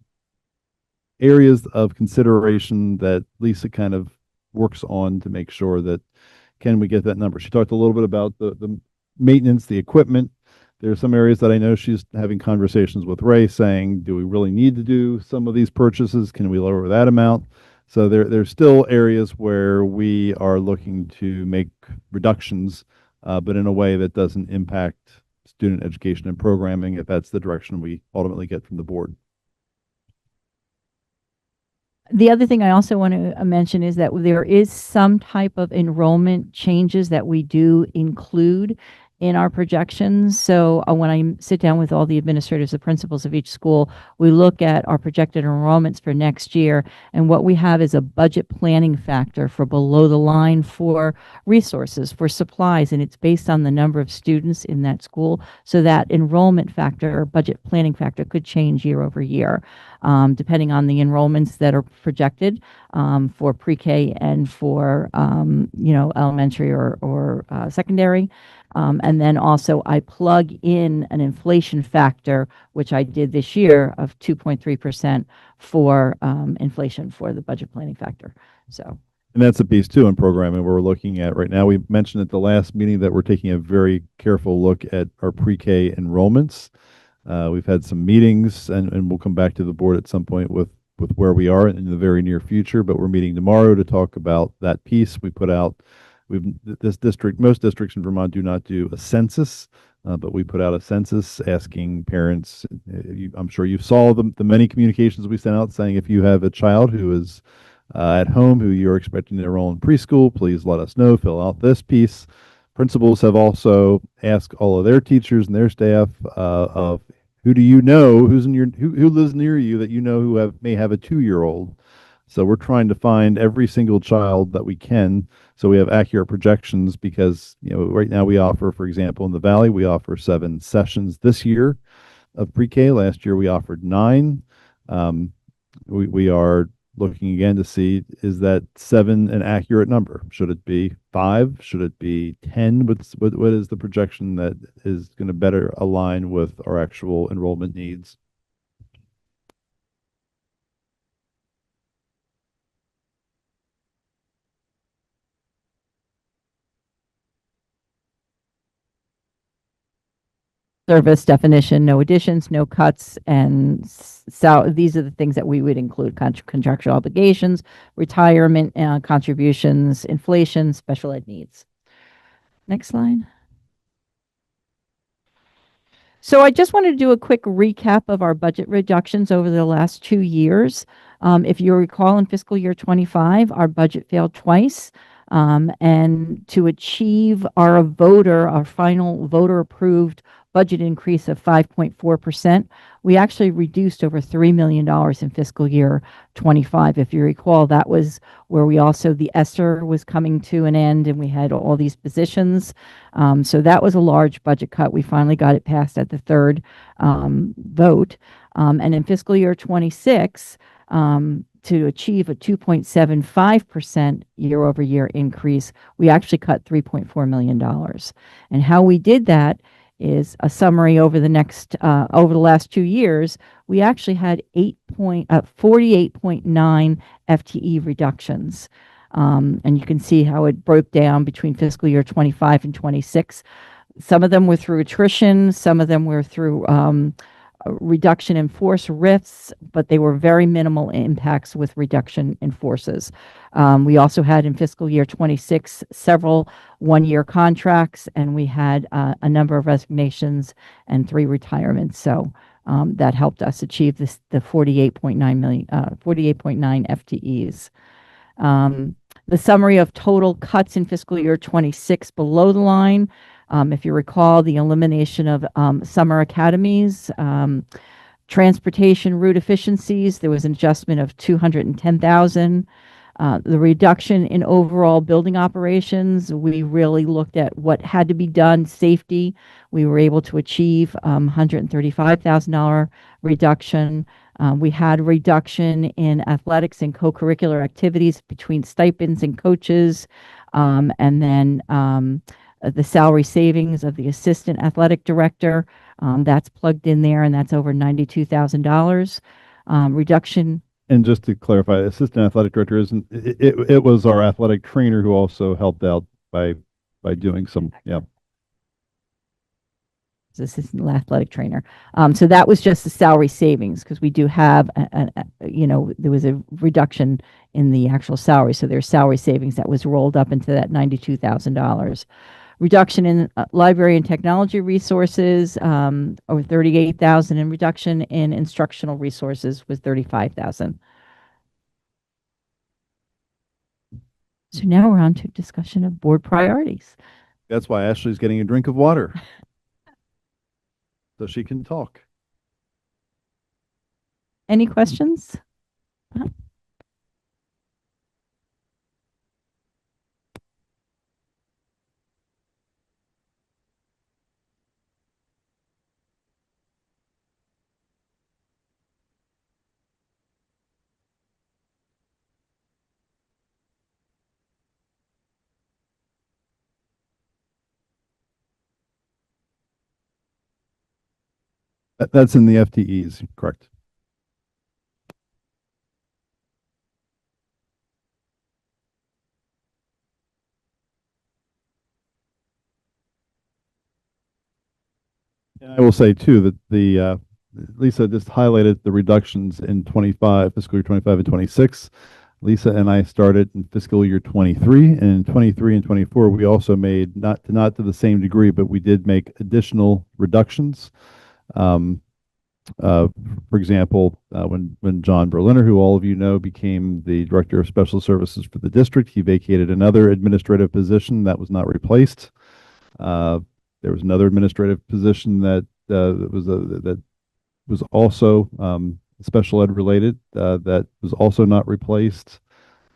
Speaker 2: areas of consideration that Lisa kind of works on to make sure that can we get that number. She talked a little bit about the maintenance, the equipment. There are some areas that I know she's having conversations with Ray saying, do we really need to do some of these purchases? Can we lower that amount? So there's still areas where we are looking to make reductions, but in a way that doesn't impact student education and programming, if that's the direction we ultimately get from the board.
Speaker 7: The other thing I also want to mention is that there is some type of enrollment changes that we do include in our projections. So when I sit down with all the administrators, the principals of each school, we look at our projected enrollments for next year. And what we have is a budget planning factor for below the line for resources, for supplies. And it's based on the number of students in that school. So that enrollment factor or budget planning factor could change year over year, depending on the enrollments that are projected for pre-K and for, elementary or secondary. And then also I plug in an inflation factor, which I did this year of 2.3% for inflation for the budget planning factor. So.
Speaker 2: And that's a piece too in programming where we're looking at right now. We mentioned at the last meeting that we're taking a very careful look at our pre-K enrollments. We've had some meetings and we'll come back to the board at some point with where we are in the very near future, but we're meeting tomorrow to talk about that piece. We put out most districts in Vermont do not do a census, but we put out a census asking parents. I'm sure you saw the many communications we sent out saying if you have a child who is at home who you're expecting to enroll in preschool, please let us know, fill out this piece. Principals have also asked all of their teachers and their staff of who do you know who lives near you that you know who may have a 2-year-old. So we're trying to find every single child that we can, so we have accurate projections. Because right now we offer, for example, in the Valley, we offer 7 sessions this year of pre-K. Last year we offered 9. We are looking again to see, is that 7 an accurate number? Should it be 5? Should it be 10? What is the projection that is going to better align with our actual enrollment needs?
Speaker 7: Service definition, no additions, no cuts, and so these are the things that we would include: contractual obligations, retirement contributions, inflation, special ed needs. Next slide. So I just wanted to do a quick recap of our budget reductions over the last 2 years. If you recall, in fiscal year 25, our budget failed twice. And to achieve our final voter approved budget increase of 5.4%, we actually reduced over $3 million in fiscal year 25. If you recall, that was where the ESSER was coming to an end and we had all these positions. So that was a large budget cut. We finally got it passed at the third vote. And in fiscal year 26, to achieve a 2.75% year over year increase, we actually cut $3.4 million. And how we did that is a summary over the last 2 years. We actually had 48.9 FTE reductions. And you can see how it broke down between fiscal year 25 and 26. Some of them were through attrition, some of them were through reduction in force rifts, but they were very minimal impacts with reduction in forces. We also had in fiscal year 26 several one-year contracts, and we had a number of resignations and 3 retirements. So that helped us achieve the 48.9 FTEs. The summary of total cuts in fiscal year 26 below the line. If you recall, the elimination of summer academies, transportation route efficiencies, there was an adjustment of 210,000. The reduction in overall building operations, we really looked at what had to be done. Safety, we were able to achieve $135,000 reduction. We had a reduction in athletics and co-curricular activities between stipends and coaches, and then the salary savings of the assistant athletic director, that's plugged in there, and that's over $92,000. Reduction.
Speaker 2: And just to clarify, assistant athletic director isn't, it was our athletic trainer who also helped out by doing some, yeah.
Speaker 7: Assistant athletic trainer. So that was just the salary savings, because we do have, there was a reduction in the actual salary. So there's salary savings that was rolled up into that $92,000. Reduction in library and technology resources, over 38,000, and reduction in instructional resources was 35,000. So now we're on to discussion of board priorities.
Speaker 2: That's why Ashley's getting a drink of water. So she can talk.
Speaker 7: Any questions?
Speaker 2: That's in the FTEs, correct? And I will say too that the Lisa just highlighted the reductions in fiscal year 25 and 26. Lisa and I started in fiscal year 23, and in 23 and 24 we also made, not to the same degree, but we did make additional reductions. For example, when John Berliner, who all of you know, became the director of special services for the district, he vacated another administrative position that was not replaced. There was another administrative position that was also special ed related, that was also not replaced.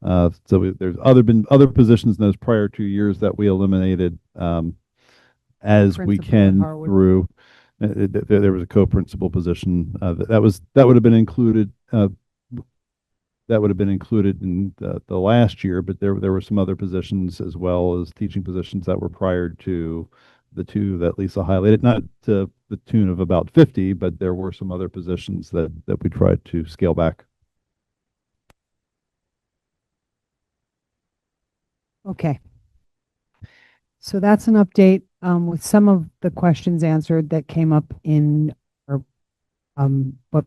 Speaker 2: There's been other positions in those prior 2 years that we eliminated as we can through. There was a co-principal position that would have been included. that would have been included in the last year, but there were some other positions as well as teaching positions that were prior to the two that Lisa highlighted, not to the tune of about 50, but there were some other positions that we tried to scale back.
Speaker 1: Okay. So that's an update with some of the questions answered that came up in our what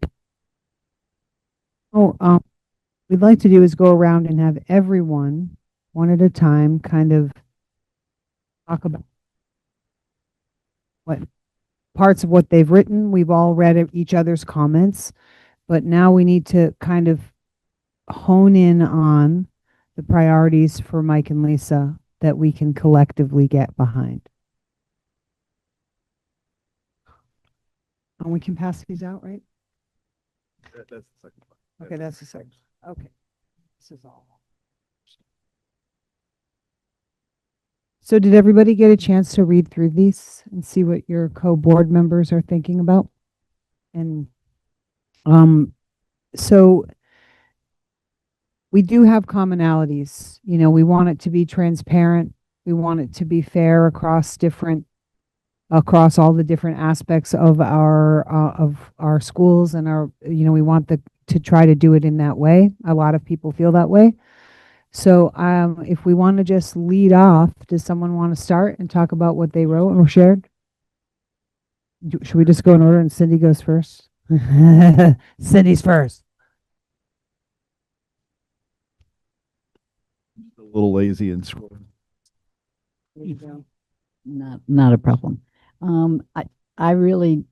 Speaker 1: we'd like to do is go around and have everyone one at a time kind of talk about what parts of what they've written. We've all read each other's comments, but now we need to kind of hone in on the priorities for Mike and Lisa that we can collectively get behind. And we can pass these out, right?
Speaker 2: That's the second one.
Speaker 1: Okay, that's the second. Okay. This is all. So did everybody get a chance to read through these and see what your co-board members are thinking about? And so we do have commonalities. You know, we want it to be transparent. We want it to be fair across all the different aspects of our schools and our, you know, we want to try to do it in that way. A lot of people feel that way. So if we want to just lead off, does someone want to start and talk about what they wrote or shared? Should we just go in order and Cindy goes first? Cindy's first.
Speaker 2: A little lazy and scrolling.
Speaker 4: Not a problem. I really,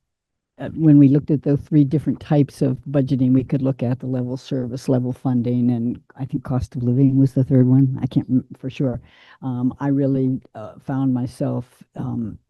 Speaker 4: when we looked at those three different types of budgeting, we could look at the level service, level funding, and I think cost of living was the third one. I can't remember for sure. I really found myself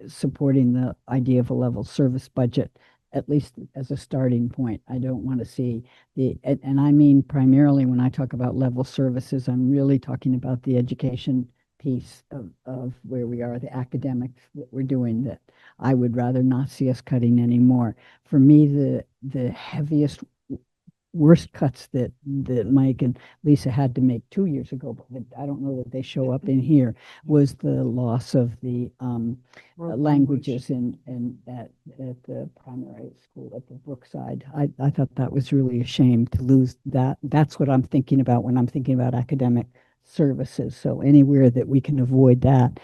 Speaker 4: supporting the idea of a level service budget, at least as a starting point. I don't want to see and I mean primarily when I talk about level services, I'm really talking about the education piece of where we are, the academics that we're doing, that I would rather not see us cutting anymore. For me, the heaviest, worst cuts that Mike and Lisa had to make 2 years ago, but I don't know that they show up in here, was the loss of the languages at the primary school at the Brookside. I thought that was really a shame to lose that. That's what I'm thinking about when I'm thinking about academic services. So anywhere that we can avoid that.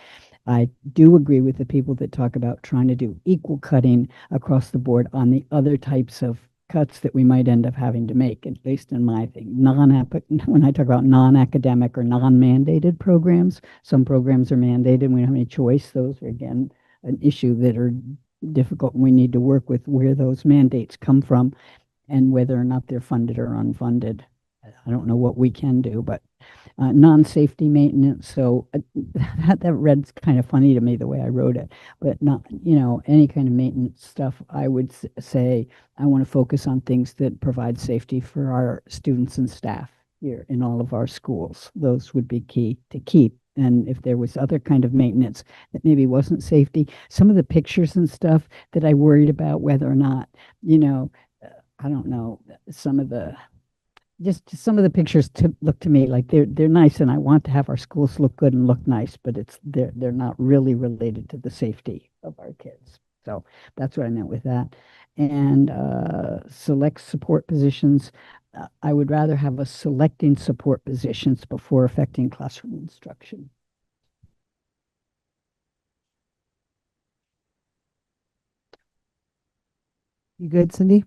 Speaker 4: I do agree with the people that talk about trying to do equal cutting across the board on the other types of cuts that we might end up having to make, at least in my thing. When I talk about non-academic or non-mandated programs, some programs are mandated. We don't have any choice. Those are, again, an issue that are difficult. We need to work with where those mandates come from and whether or not they're funded or unfunded. I don't know what we can do, but non-safety maintenance. So that read kind of funny to me the way I wrote it, but not, any kind of maintenance stuff. I would say I want to focus on things that provide safety for our students and staff here in all of our schools. Those would be key to keep. And if there was other kind of maintenance that maybe wasn't safety, some of the pictures and stuff that I worried about whether or not, I don't know, some of the pictures look to me like they're nice, and I want to have our schools look good and look nice, but they're not really related to the safety of our kids. So that's what I meant with that. And select support positions. I would rather have us selecting support positions before affecting classroom instruction.
Speaker 1: You good, Cindy?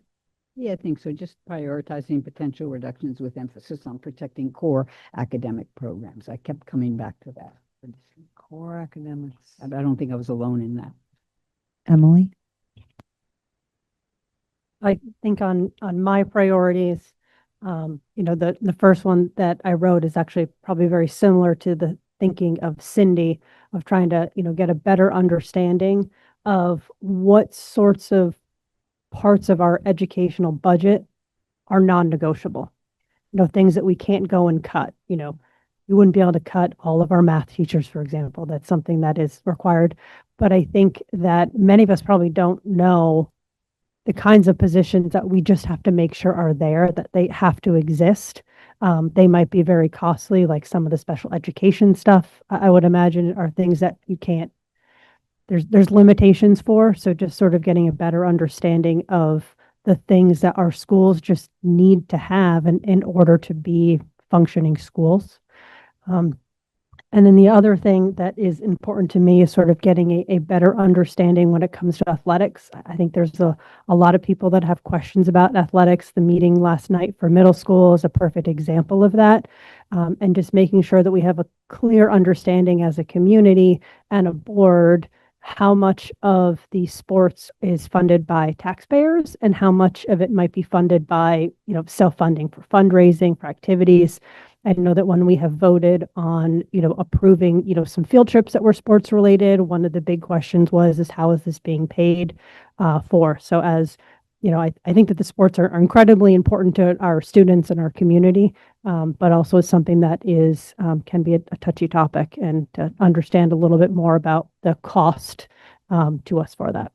Speaker 4: Yeah, I think so. Just prioritizing potential reductions with emphasis on protecting core academic programs. I kept coming back to that.
Speaker 1: Core academics.
Speaker 4: I don't think I was alone in that.
Speaker 1: Emily?
Speaker 5: I think on my priorities, the first one that I wrote is actually probably very similar to the thinking of Cindy, of trying to, get a better understanding of what sorts of parts of our educational budget are non-negotiable. Things that we can't go and cut. We wouldn't be able to cut all of our math teachers, for example. That's something that is required. But I think that many of us probably don't know the kinds of positions that we just have to make sure are there, that they have to exist. They might be very costly, like some of the special education stuff, I would imagine are things that you can't, there's limitations for. So just sort of getting a better understanding of the things that our schools just need to have in order to be functioning schools. Um, and then the other thing that is important to me is sort of getting a better understanding when it comes to athletics. I think there's a lot of people that have questions about athletics. The meeting last night for middle school is a perfect example of that. And just making sure that we have a clear understanding as a community and a board how much of the sports is funded by taxpayers and how much of it might be funded by, self-funding for fundraising, for activities. I know that when we have voted on, approving, some field trips that were sports related, one of the big questions is how is this being paid for? So as, I think that the sports are incredibly important to our students and our community, but also is something that is can be a touchy topic, and to understand a little bit more about the cost to us for that.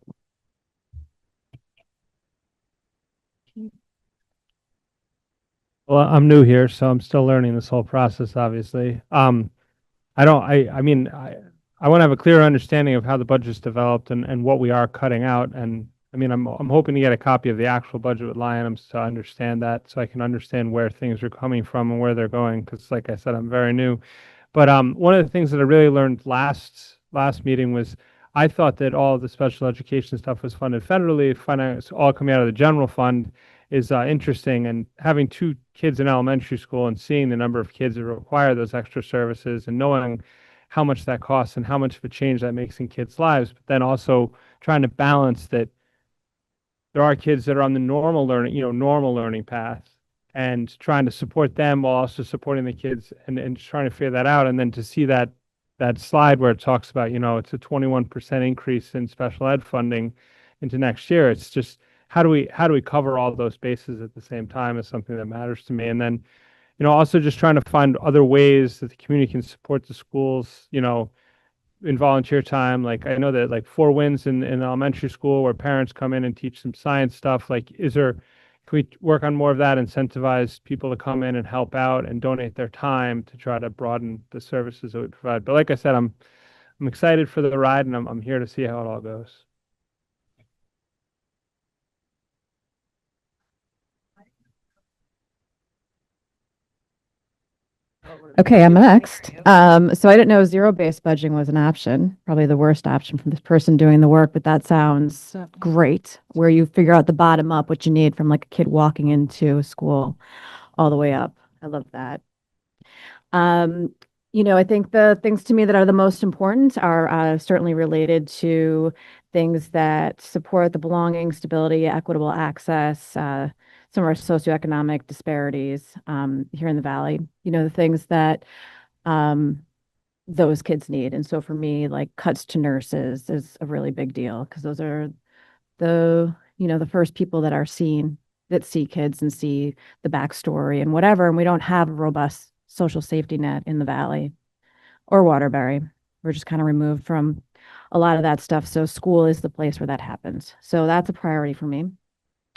Speaker 12: Well, I'm new here, so I'm still learning this whole process, obviously. I want to have a clear understanding of how the budget's developed and what we are cutting out. And I mean, I'm hoping to get a copy of the actual budget with line items to understand that, so I can understand where things are coming from and where they're going. Because, like I said, I'm very new. But one of the things that I really learned last meeting was I thought that all of the special education stuff was funded federally, finance all coming out of the general fund is interesting. And having two kids in elementary school and seeing the number of kids that require those extra services and knowing how much that costs and how much of a change that makes in kids' lives, but then also trying to balance that there are kids that are on the normal learning path, and trying to support them while also supporting the kids, and trying to figure that out. And then to see that slide where it talks about, it's a 21% increase in special ed funding into next year. It's just, how do we cover all those bases at the same time is something that matters to me. And then, also just trying to find other ways that the community can support the schools, in volunteer time. Like, I know that like Four Winds in elementary school, where parents come in and teach some science stuff. Like, can we work on more of that, incentivize people to come in and help out and donate their time to try to broaden the services that we provide? But like I said, I'm excited for the ride, and I'm here to see how it all goes.
Speaker 8: Okay, I'm next. So I didn't know zero-based budgeting was an option, probably the worst option from this person doing the work, but that sounds great, where you figure out the bottom up what you need from like a kid walking into a school all the way up. I love that. I think the things to me that are the most important are certainly related to things that support the belonging, stability, equitable access, some of our socioeconomic disparities here in the Valley, the things that those kids need. And so for me, like cuts to nurses is a really big deal, because those are the first people that see kids and see the backstory and whatever. And we don't have a robust social safety net in the Valley or Waterbury. We're just kind of removed from a lot of that stuff. So school is the place where that happens. So that's a priority for me.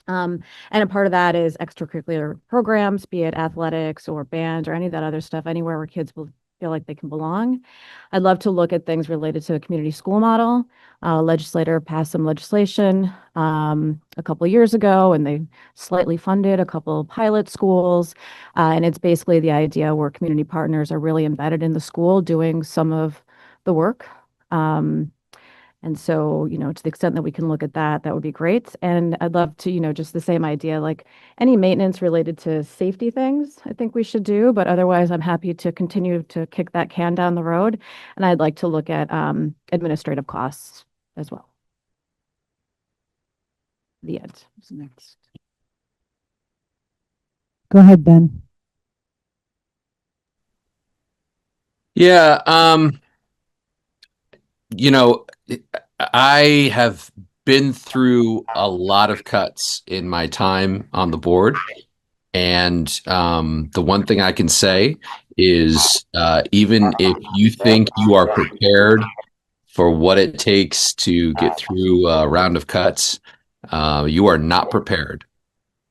Speaker 8: And a part of that is extracurricular programs, be it athletics or band or any of that other stuff, anywhere where kids will feel like they can belong. I'd love to look at things related to a community school model. Legislator passed some legislation a couple of years ago, and they slightly funded a couple of pilot schools. And it's basically the idea where community partners are really embedded in the school doing some of the work. And so, to the extent that we can look at that, that would be great. And I'd love to, just the same idea, like any maintenance related to safety things, I think we should do. But otherwise, I'm happy to continue to kick that can down the road. And I'd like to look at administrative costs as well. The end. Who's next?
Speaker 1: Go ahead, Ben.
Speaker 11: Yeah, I have been through a lot of cuts in my time on the board. And the one thing I can say is even if you think you are prepared for what it takes to get through a round of cuts, You are not prepared.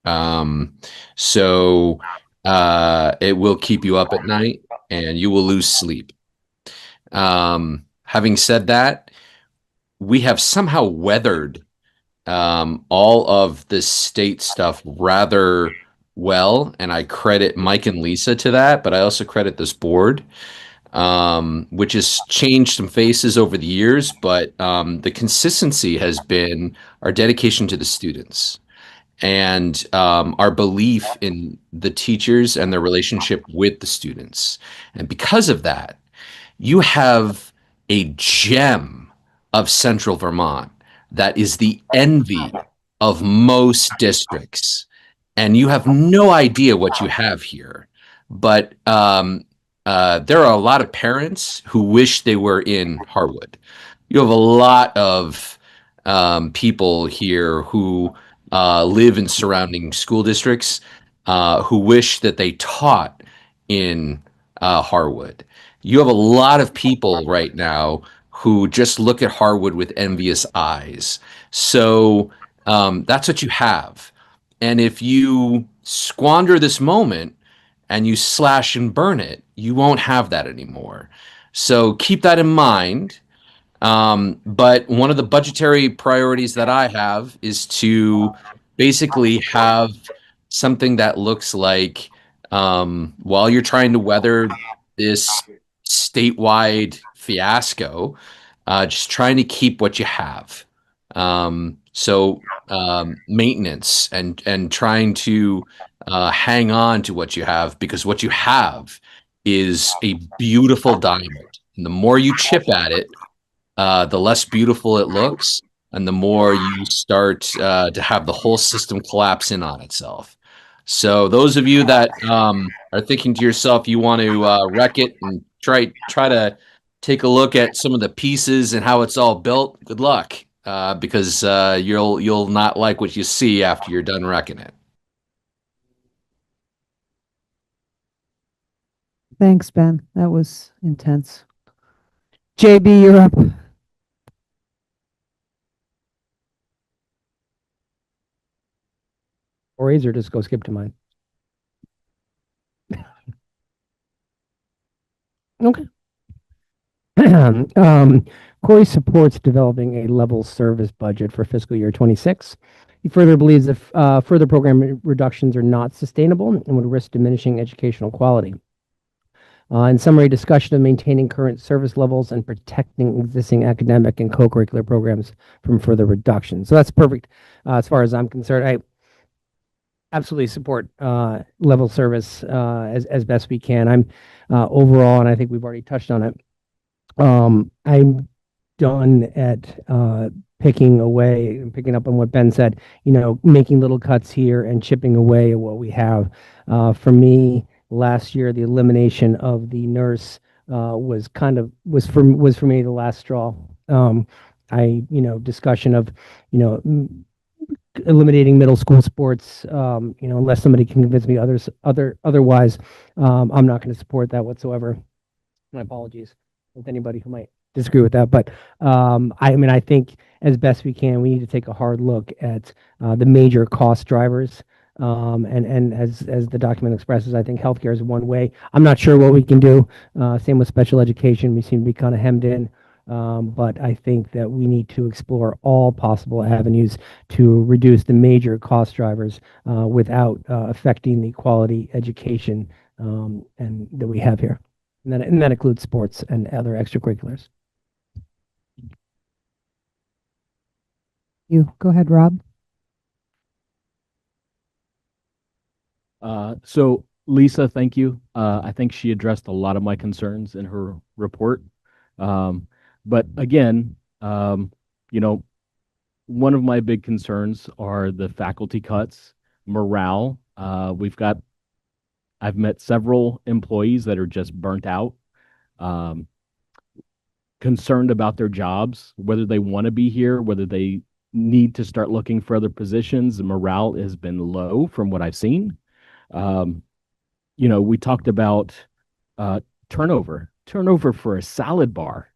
Speaker 11: Um, so it will keep you up at night and you will lose sleep. Having said that, we have somehow weathered all of the state stuff rather well, and I credit Mike and Lisa to that, but I also credit this board, which has changed some faces over the years, but the consistency has been our dedication to the students and our belief in the teachers and their relationship with the students. And because of that, you have a gem of central Vermont that is the envy of most districts. And you have no idea what you have here. But there are a lot of parents who wish they were in Harwood. You have a lot of people here who live in surrounding school districts who wish that they taught in Harwood. You have a lot of people right now who just look at Harwood with envious eyes. So that's what you have. And if you squander this moment and you slash and burn it, you won't have that anymore. So keep that in mind. But one of the budgetary priorities that I have is to basically have something that looks like while you're trying to weather this statewide fiasco, just trying to keep what you have. Maintenance and trying to hang on to what you have because what you have is a beautiful diamond. And the more you chip at it, the less beautiful it looks, and the more you start to have the whole system collapse in on itself. So those of you that are thinking to yourself, you want to wreck it and try to take a look at some of the pieces and how it's all built. Good luck, because you'll not like what you see after you're done wrecking it.
Speaker 1: Thanks, Ben. That was intense. JB, you're up.
Speaker 13: Or is or just go skip to mine? Okay. Corey supports developing a level service budget for fiscal year 26. He further believes that further program reductions are not sustainable and would risk diminishing educational quality. In summary, discussion of maintaining current service levels and protecting existing academic and co-curricular programs from further reduction. So that's perfect as far as I'm concerned. I absolutely support level service as best we can. I'm overall, and I think we've already touched on it. I'm done at picking away and picking up on what Ben said. Making little cuts here and chipping away at what we have. For me, last year, the elimination of the nurse was for me the last straw. Discussion of eliminating middle school sports, unless somebody can convince me otherwise, I'm not going to support that whatsoever. My apologies with anybody who might disagree with that, but I think as best we can, we need to take a hard look at the major cost drivers. And as the document expresses, I think healthcare is one way. I'm not sure what we can do. Same with special education. We seem to be kind of hemmed in. But I think that we need to explore all possible avenues to reduce the major cost drivers without affecting the quality education and that we have here. And that includes sports and other extracurriculars.
Speaker 1: You go ahead, Rob.
Speaker 3: So Lisa, thank you. I think she addressed a lot of my concerns in her report. But again, one of my big concerns are the faculty cuts, morale. I've met several employees that are just burnt out, concerned about their jobs, whether they want to be here, whether they need to start looking for other positions. The morale has been low from what I've seen. We talked about turnover for a salad bar.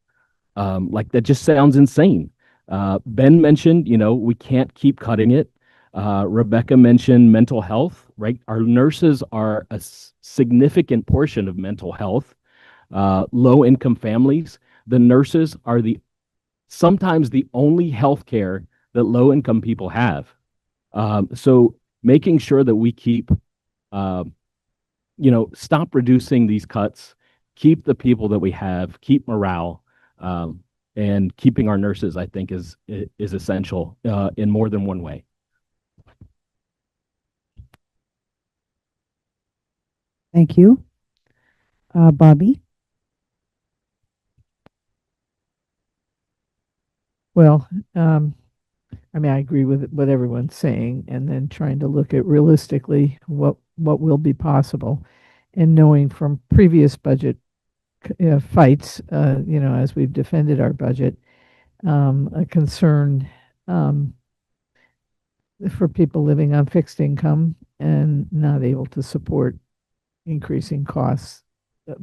Speaker 3: Like that just sounds insane.
Speaker 14: Ben mentioned, we can't keep cutting it. Rebecca mentioned mental health, right? Our nurses are a significant portion of mental health. Low income families, the nurses are sometimes the only health care that low income people have. So making sure that we keep, uh, stop reducing these cuts, keep the people that we have, keep morale, and keeping our nurses, I think, is essential in more than one way.
Speaker 1: Thank you. Bobby?
Speaker 10: Well, I mean, I agree with what everyone's saying, and then trying to look at realistically what will be possible, and knowing from previous budget fights, as we've defended our budget, a concern um, for people living on fixed income and not able to support increasing costs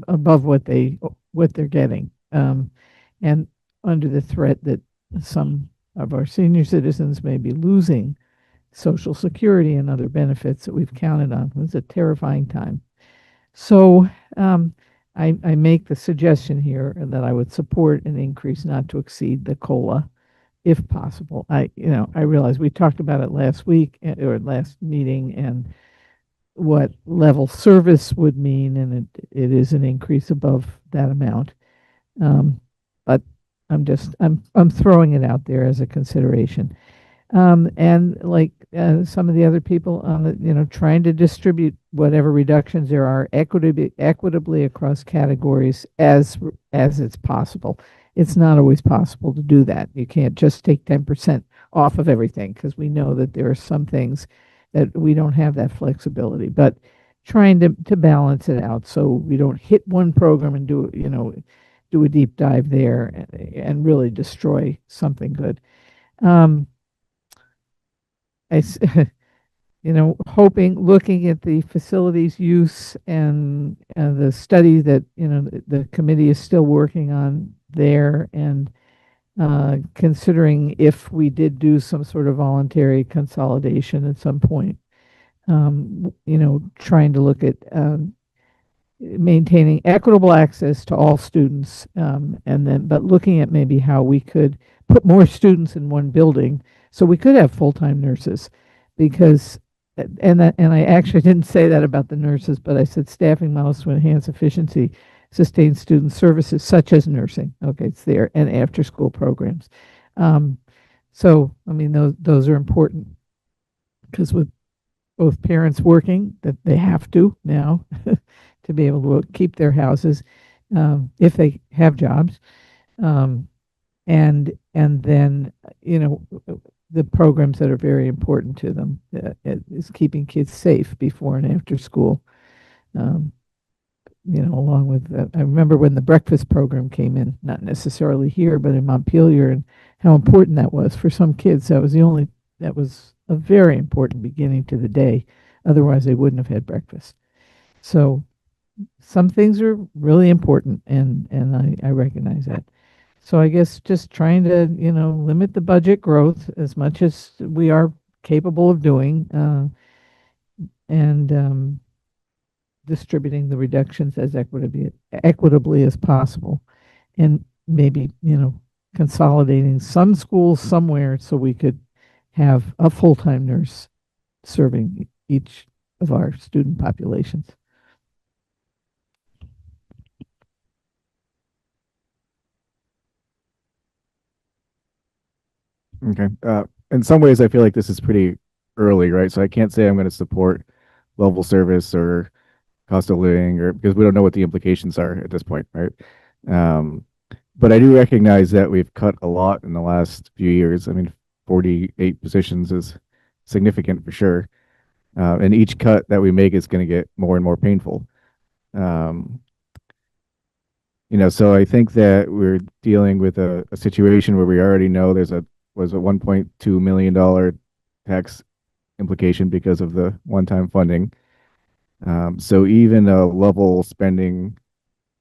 Speaker 10: above what they're getting, and under the threat that some of our senior citizens may be losing Social Security and other benefits that we've counted on. It was a terrifying time. So I make the suggestion here that I would support an increase not to exceed the COLA if possible. I realize we talked about it last week or last meeting, and what level service would mean, and it is an increase above that amount. But I'm throwing it out there as a consideration. And like some of the other people on trying to distribute whatever reductions there are equitably across categories as it's possible. It's not always possible to do that. You can't just take 10% off of everything, because we know that there are some things that we don't have that flexibility. But trying to balance it out so we don't hit one program and do a deep dive there and really destroy something good. Um, I, s- looking at the facilities use and the study that, the committee is still working on there, and considering if we did do some sort of voluntary consolidation at some point, trying to look at maintaining equitable access to all students, but looking at maybe how we could put more students in one building so we could have full-time nurses, because and I actually didn't say that about the nurses, but I said staffing models to enhance efficiency, sustain student services such as nursing. Okay, it's there, and after school programs. Um, so I mean, those are important, because with both parents working, that they have to now to be able to keep their houses, if they have jobs, um, and then the programs that are very important to them, is keeping kids safe before and after school. Um, Along with that, I remember when the breakfast program came in, not necessarily here, but in Montpelier, and how important that was for some kids. That was a very important beginning to the day. Otherwise, they wouldn't have had breakfast. So some things are really important, and I recognize that. So I guess just trying to, limit the budget growth as much as we are capable of doing, and distributing the reductions as equitably as possible, and maybe, consolidating some schools somewhere so we could have a full-time nurse serving each of our student populations.
Speaker 9: Okay. In some ways, I feel like this is pretty early, right? So I can't say I'm going to support level service or cost of living, or because we don't know what the implications are at this point, right? Um, but I do recognize that we've cut a lot in the last few years. I mean, 48 positions is significant for sure. And each cut that we make is going to get more and more painful. Um, so I think that we're dealing with a situation where we already know there's a $1.2 million tax implication because of the one-time funding. So even a level spending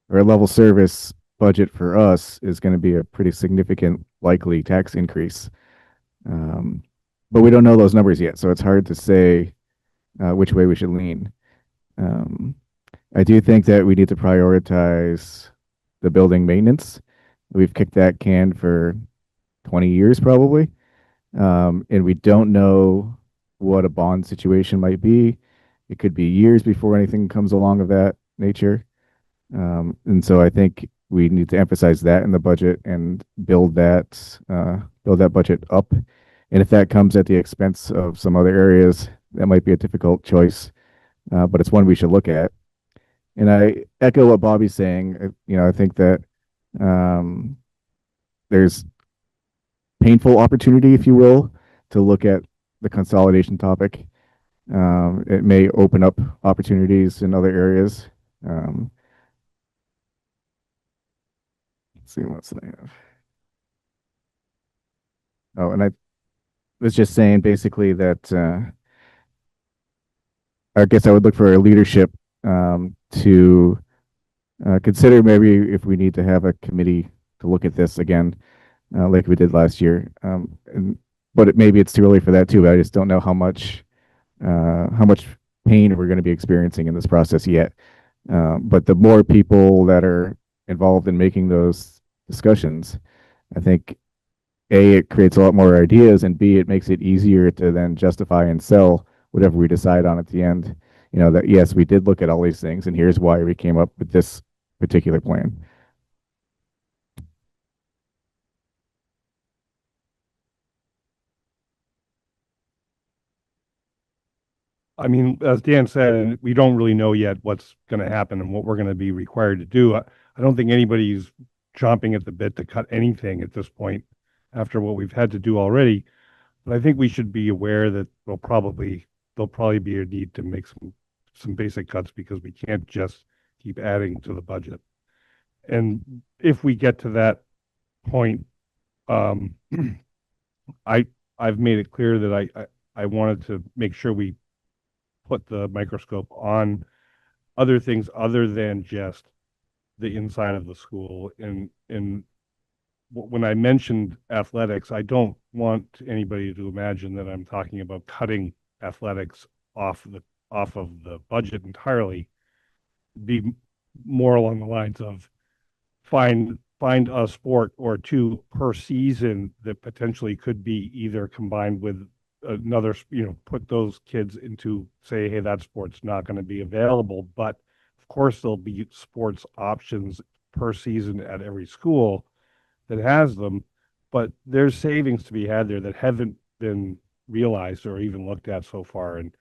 Speaker 9: or a level service budget for us is going to be a pretty significant likely tax increase. But we don't know those numbers yet, so it's hard to say which way we should lean. Um, I do think that we need to prioritize the building maintenance. We've kicked that can for 20 years probably, and we don't know what a bond situation might be. It could be years before anything comes along of that nature. And so I think we need to emphasize that in the budget and build that budget up. And if that comes at the expense of some other areas, that might be a difficult choice, but it's one we should look at. And I echo what Bobby's saying. I think that um, there's painful opportunity, if you will, to look at the consolidation topic. It may open up opportunities in other areas. Let's see, what's I have? Oh, and I was just saying basically that I guess I would look for a leadership to consider maybe if we need to have a committee to look at this again, like we did last year. But maybe it's too early for that too. But I just don't know how much pain we're going to be experiencing in this process yet. But the more people that are involved in making those discussions, I think A, it creates a lot more ideas, and B, it makes it easier to then justify and sell whatever we decide on at the end. That yes, we did look at all these things, and here's why we came up with this particular plan.
Speaker 12: I mean, as Dan said, we don't really know yet what's going to happen and what we're going to be required to do. I don't think anybody's chomping at the bit to cut anything at this point after what we've had to do already. But I think we should be aware that there'll probably be a need to make some basic cuts because we can't just keep adding to the budget. And if we get to that point, um, I've made it clear that I wanted to make sure we put the microscope on other things other than just the inside of the school. And when I mentioned athletics, I don't want anybody to imagine that I'm talking about cutting athletics off of the budget entirely. Be more along the lines of find a sport or two per season that potentially could be either combined with another, put those kids into, say, hey, that sport's not going to be available, but of course there'll be sports options per season at every school that has them, but there's savings to be had there that haven't been realized or even looked at so far. And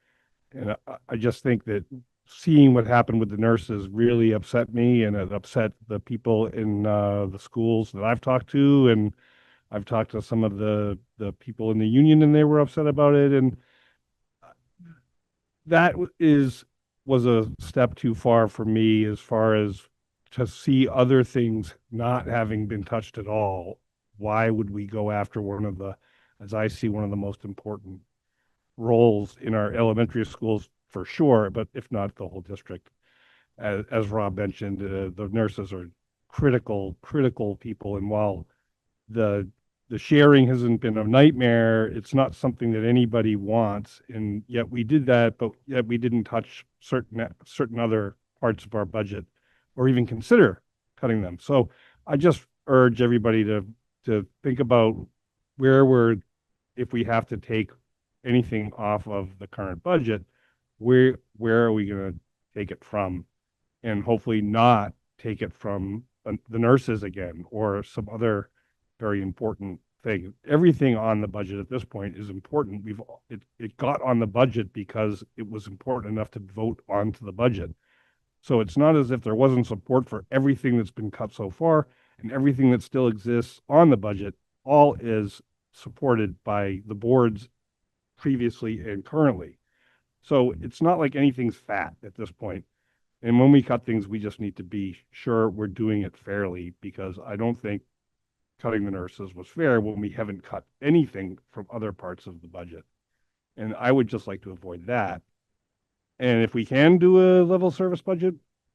Speaker 12: I just think that seeing what happened with the nurses really upset me, and it upset the people in the schools that I've talked to, and I've talked to some of the people in the union, and they were upset about it. And that was a step too far for me as far as to see other things not having been touched at all. Why would we go after as I see, one of the most important roles in our elementary schools for sure, but if not the whole district? As Rob mentioned, the nurses are critical people. And while the sharing hasn't been a nightmare, it's not something that anybody wants. And yet we did that, but yet we didn't touch certain other parts of our budget or even consider cutting them. So I just urge everybody to think about if we have to take anything off of the current budget, where are we going to take it from? And hopefully not take it from the nurses again or some other very important thing. Everything on the budget at this point is important. It got on the budget because it was important enough to vote onto the budget. So it's not as if there wasn't support for everything that's been cut so far, and everything that still exists on the budget all is supported by the boards previously and currently. So it's not like anything's fat at this point. And when we cut things, we just need to be sure we're doing it fairly, because I don't think cutting the nurses was fair when we haven't cut anything from other parts of the budget. And I would just like to avoid that. And if we can do a level service budget,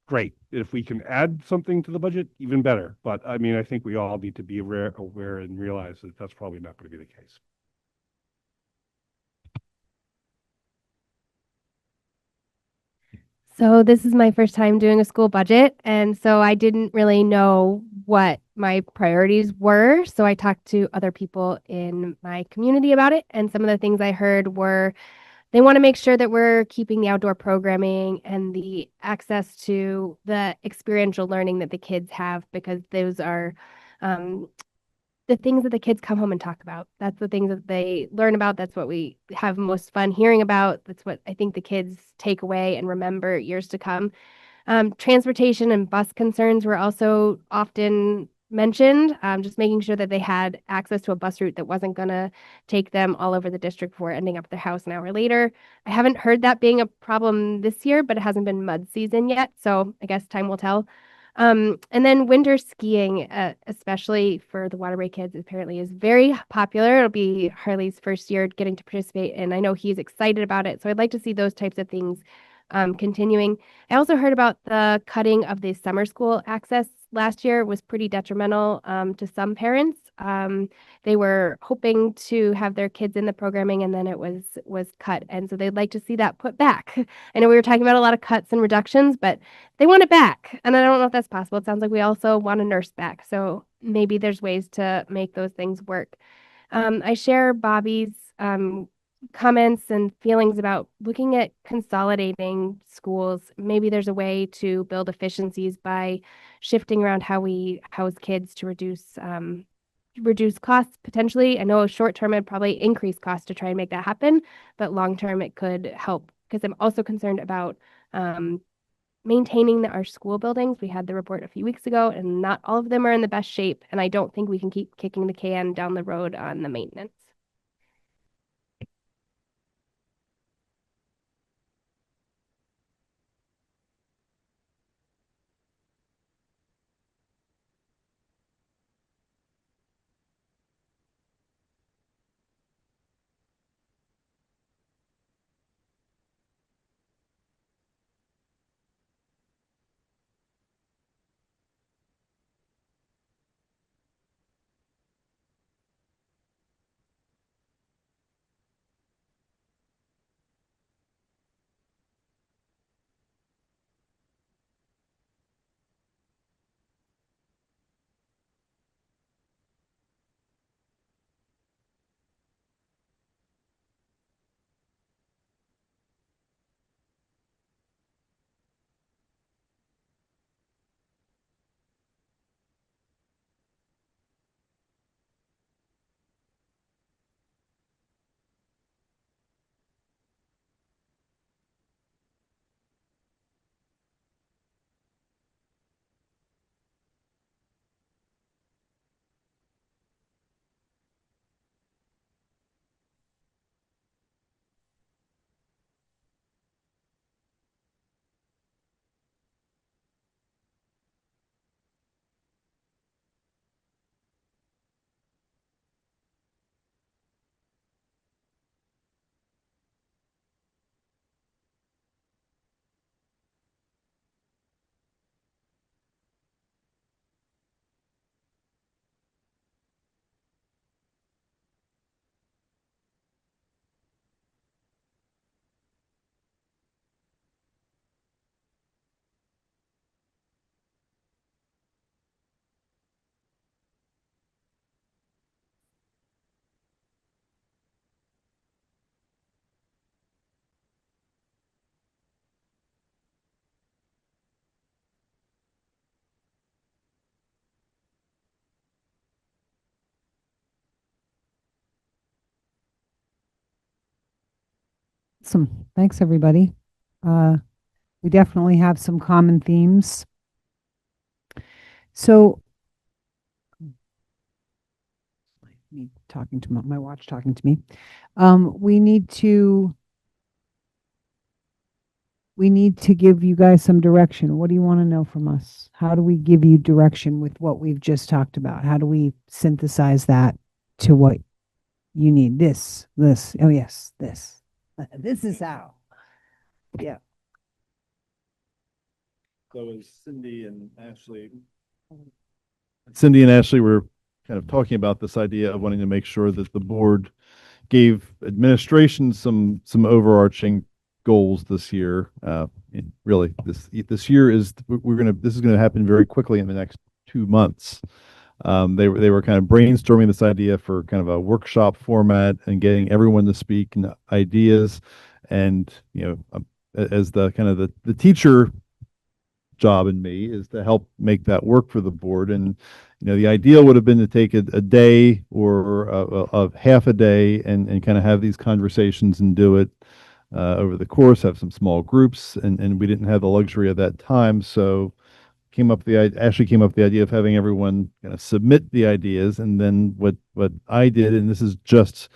Speaker 12: great. If we can add something to the budget, even better. But I mean, I think we all need to be aware and realize that that's probably not going to be the case.
Speaker 15: So this is my first time doing a school budget, and so I didn't really know what my priorities were. So I talked to other people in my community about it, and some of the things I heard were they want to make sure that we're keeping the outdoor programming and the access to the experiential learning that the kids have, because those are um, the things that the kids come home and talk about. That's the things that they learn about. That's what we have most fun hearing about. That's what I think the kids take away and remember years to come. Transportation and bus concerns were also often mentioned, just making sure that they had access to a bus route that wasn't going to take them all over the district before ending up at their house an hour later. I haven't heard that being a problem this year, but it hasn't been mud season yet. So I guess time will tell. And then winter skiing, especially for the Waterbury kids, apparently is very popular. It'll be Harley's first year getting to participate, and I know he's excited about it. So I'd like to see those types of things continuing. I also heard about the cutting of the summer school access last year was pretty detrimental to some parents. They were hoping to have their kids in the programming, and then it was cut, and so they'd like to see that put back. I know we were talking about a lot of cuts and reductions, but they want it back, and I don't know if that's possible. It sounds like we also want a nurse back, so maybe there's ways to make those things work. I share Bobby's comments and feelings about looking at consolidating schools. Maybe there's a way to build efficiencies by shifting around how we house kids to reduce costs potentially. I know short term it'd probably increase costs to try and make that happen, but long term it could help, because I'm also concerned about maintaining our school buildings. We had the report a few weeks ago, and not all of them are in the best shape, and I don't think we can keep kicking the can down the road on the maintenance.
Speaker 1: Awesome. Thanks, everybody. We definitely have some common themes. So, me talking to my watch talking to me. We need to give you guys some direction. What do you want to know from us? How do we give you direction with what we've just talked about? How do we synthesize that to what you need? This. Oh yes, this. This is how. Yeah.
Speaker 2: So as Cindy and Ashley were kind of talking about this idea of wanting to make sure that the board gave administration some overarching goals this year. Really, this year is this is gonna happen very quickly in the next 2 months. They were kind of brainstorming this idea for kind of a workshop format and getting everyone to speak and ideas, and as the kind of the teacher job in me is to help make that work for the board. And the ideal would have been to take a day or a half a day and kind of have these conversations and do it over the course, have some small groups, and we didn't have the luxury of that time. So Ashley came up with the idea of having everyone kind of submit the ideas, and then what I did, and this is just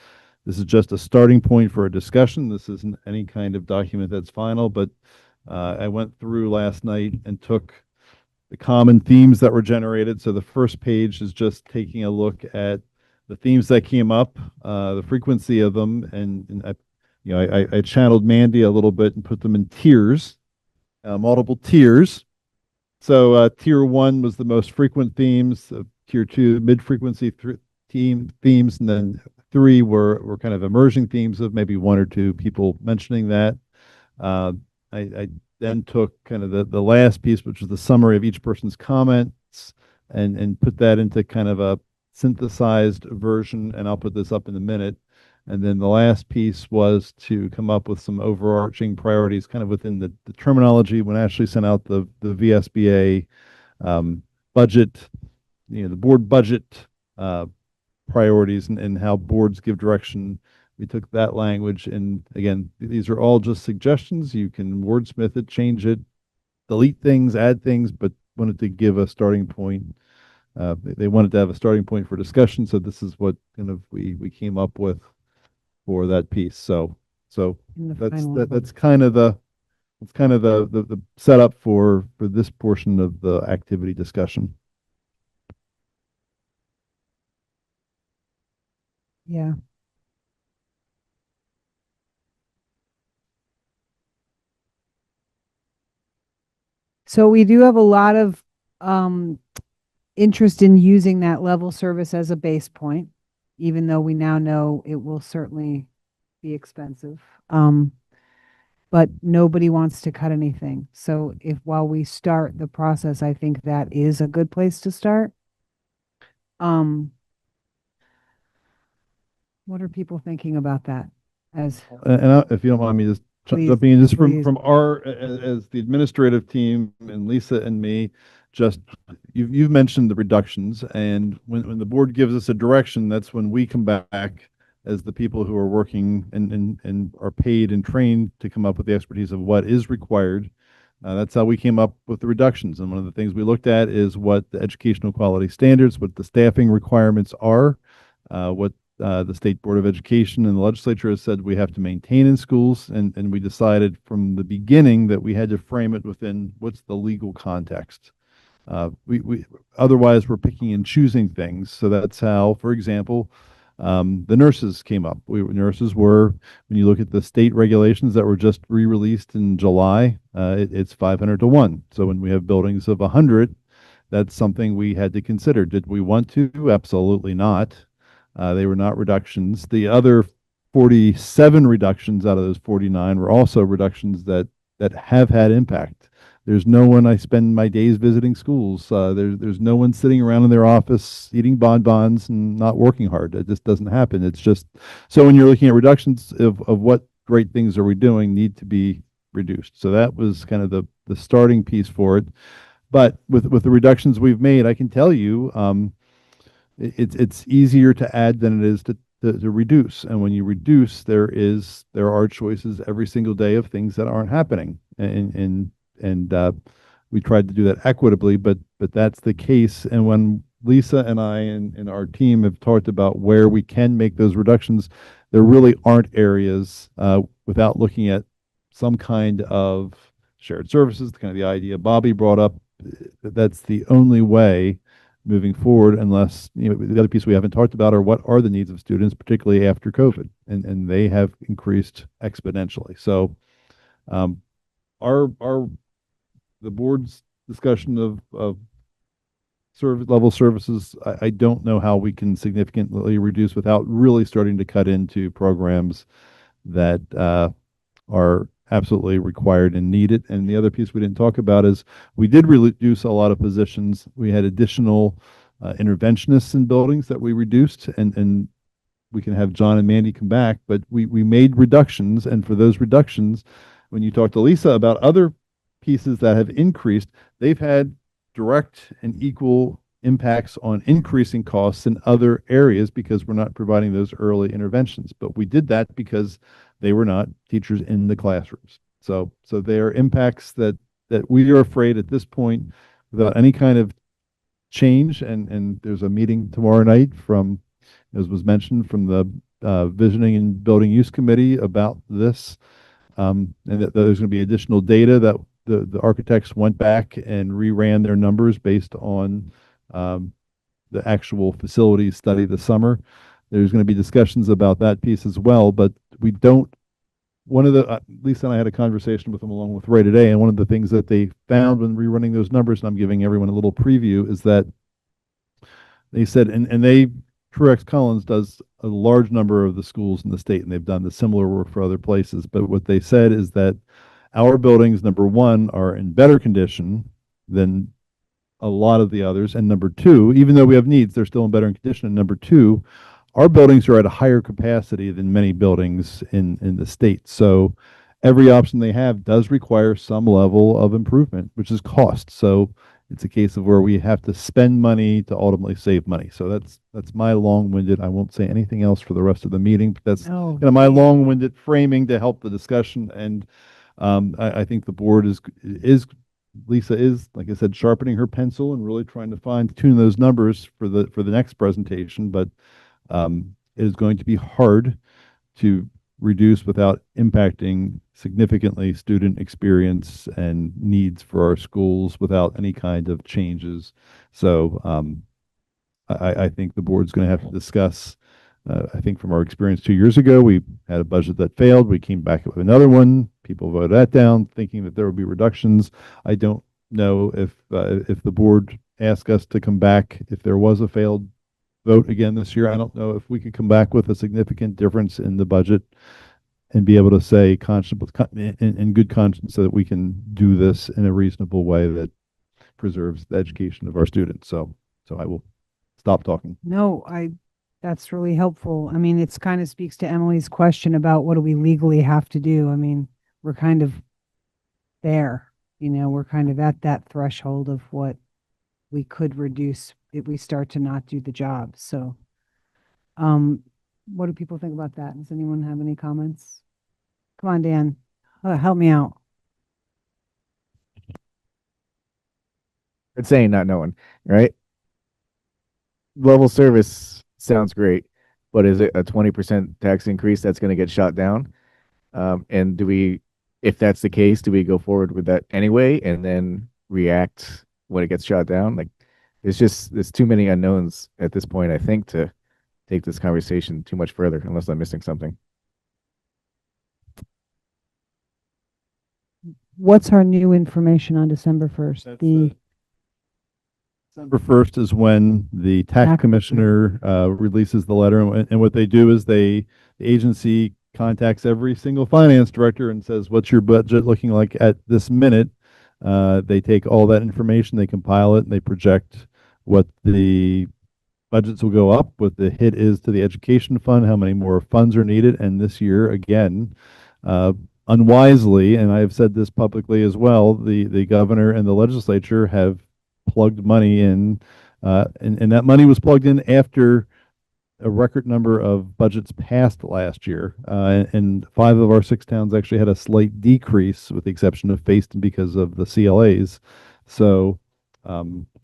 Speaker 2: a starting point for a discussion. This isn't any kind of document that's final, but I went through last night and took the common themes that were generated. So the first page is just taking a look at the themes that came up, the frequency of them, and I channeled Mandy a little bit and put them in tiers, multiple tiers. So tier 1 was the most frequent themes, tier 2 mid-frequency themes, and then 3 were kind of emerging themes of maybe 1 or 2 people mentioning that. I then took kind of the last piece, which was the summary of each person's comments, and put that into kind of a synthesized version, and I'll put this up in a minute. And then the last piece was to come up with some overarching priorities kind of within the terminology. When Ashley sent out the VSBA budget, the board budget priorities and how boards give direction, we took that language. And again, these are all just suggestions. You can wordsmith it, change it, delete things, add things, but wanted to give a starting point. They wanted to have a starting point for discussion. So this is what kind of we came up with for that piece. So that's kind of the setup for this portion of the activity discussion.
Speaker 1: Yeah. So we do have a lot of interest in using that level service as a base point, even though we now know it will certainly be expensive. But nobody wants to cut anything. So while we start the process, I think that is a good place to start. What are people thinking about that?
Speaker 2: If you don't mind me just jumping in, just from our as the administrative team and Lisa and me, just you've mentioned the reductions, and when the board gives us a direction, that's when we come back as the people who are working and are paid and trained to come up with the expertise of what is required. That's how we came up with the reductions. And one of the things we looked at is what the educational quality standards, what the staffing requirements are, what the State Board of Education and the legislature has said we have to maintain in schools. And we decided from the beginning that we had to frame it within what's the legal context. Otherwise we're picking and choosing things. So that's how, for example, the nurses came up. Nurses were, when you look at the state regulations that were just re-released in July, it's 500 to 1. So when we have buildings of 100, that's something we had to consider. Did we want to? Absolutely not. They were not reductions. The other 47 reductions out of those 49 were also reductions that have had impact. There's no one I spend my days visiting schools. There's no one sitting around in their office eating bonbons and not working hard. It just doesn't happen. It's just, so when you're looking at reductions of what great things are we doing need to be reduced. So that was kind of the starting piece for it. But with the reductions we've made, I can tell you, it's easier to add than it is to reduce. And when you reduce, there are choices every single day of things that aren't happening. And we tried to do that equitably, but that's the case. And when Lisa and I and our team have talked about where we can make those reductions, there really aren't areas without looking at some kind of shared services, kind of the idea Bobby brought up. That's the only way moving forward, unless, the other piece we haven't talked about are what are the needs of students, particularly after COVID, and they have increased exponentially. So the board's discussion of service level services, I don't know how we can significantly reduce without really starting to cut into programs that are absolutely required and needed. And the other piece we didn't talk about is we did reduce a lot of positions. We had additional interventionists in buildings that we reduced, and we can have John and Mandy come back, but we made reductions. And for those reductions, when you talk to Lisa about other pieces that have increased, they've had direct and equal impacts on increasing costs in other areas because we're not providing those early interventions. But we did that because they were not teachers in the classrooms. So there are impacts that we are afraid at this point, without any kind of change. And there's a meeting tomorrow night from, as was mentioned, from the Visioning and Building Use Committee about this, and that there's going to be additional data that the architects went back and reran their numbers based on the actual facilities study this summer. There's going to be discussions about that piece as well, but we don't. One of the Lisa and I had a conversation with them along with Ray today, and one of the things that they found when rerunning those numbers, and I'm giving everyone a little preview, is that they said, and they Truex Collins does a large number of the schools in the state, and they've done the similar work for other places. But what they said is that our buildings, number one, are in better condition than a lot of the others, and number two, even though we have needs, they're still in better condition. And number two, our buildings are at a higher capacity than many buildings in the state. So every option they have does require some level of improvement, which is cost. So it's a case of where we have to spend money to ultimately save money. So that's my long-winded. I won't say anything else for the rest of the meeting, but that's my long-winded framing to help the discussion. And I think the board is Lisa is, like I said, sharpening her pencil and really trying to fine tune those numbers for the next presentation. But it is going to be hard to reduce without impacting significantly student experience and needs for our schools without any kind of changes. So I think the board's going to have to discuss. I think from our experience 2 years ago, we had a budget that failed. We came back with another one. People voted that down, thinking that there would be reductions. I don't know if the board asked us to come back if there was a failed vote again this year. I don't know if we could come back with a significant difference in the budget and be able to say in good conscience that we can do this in a reasonable way that preserves the education of our students. So I will stop talking.
Speaker 1: No, that's really helpful. I mean, it's kind of speaks to Emily's question about what do we legally have to do. I mean, we're kind of there, we're kind of at that threshold of what we could reduce if we start to not do the job. So, what do people think about that? Does anyone have any comments? Come on, Dan, help me out.
Speaker 9: It's saying not knowing, right? Level service sounds great, but is it a 20% tax increase that's going to get shot down? And if that's the case, do we go forward with that anyway and then react when it gets shot down? Like, there's too many unknowns at this point, I think, to take this conversation too much further, unless I'm missing something.
Speaker 1: What's our new information on December 1st?
Speaker 2: December 1st is when the tax commissioner releases the letter. And what they do is the agency contacts every single finance director and says, what's your budget looking like at this minute? They take all that information, they compile it, and they project what the budgets will go up, what the hit is to the education fund, how many more funds are needed. And this year, again, unwisely, and I have said this publicly as well, the governor and the legislature have plugged money in, and that money was plugged in after a record number of budgets passed last year. And 5 of our 6 towns actually had a slight decrease, with the exception of Fayston because of the CLAs. So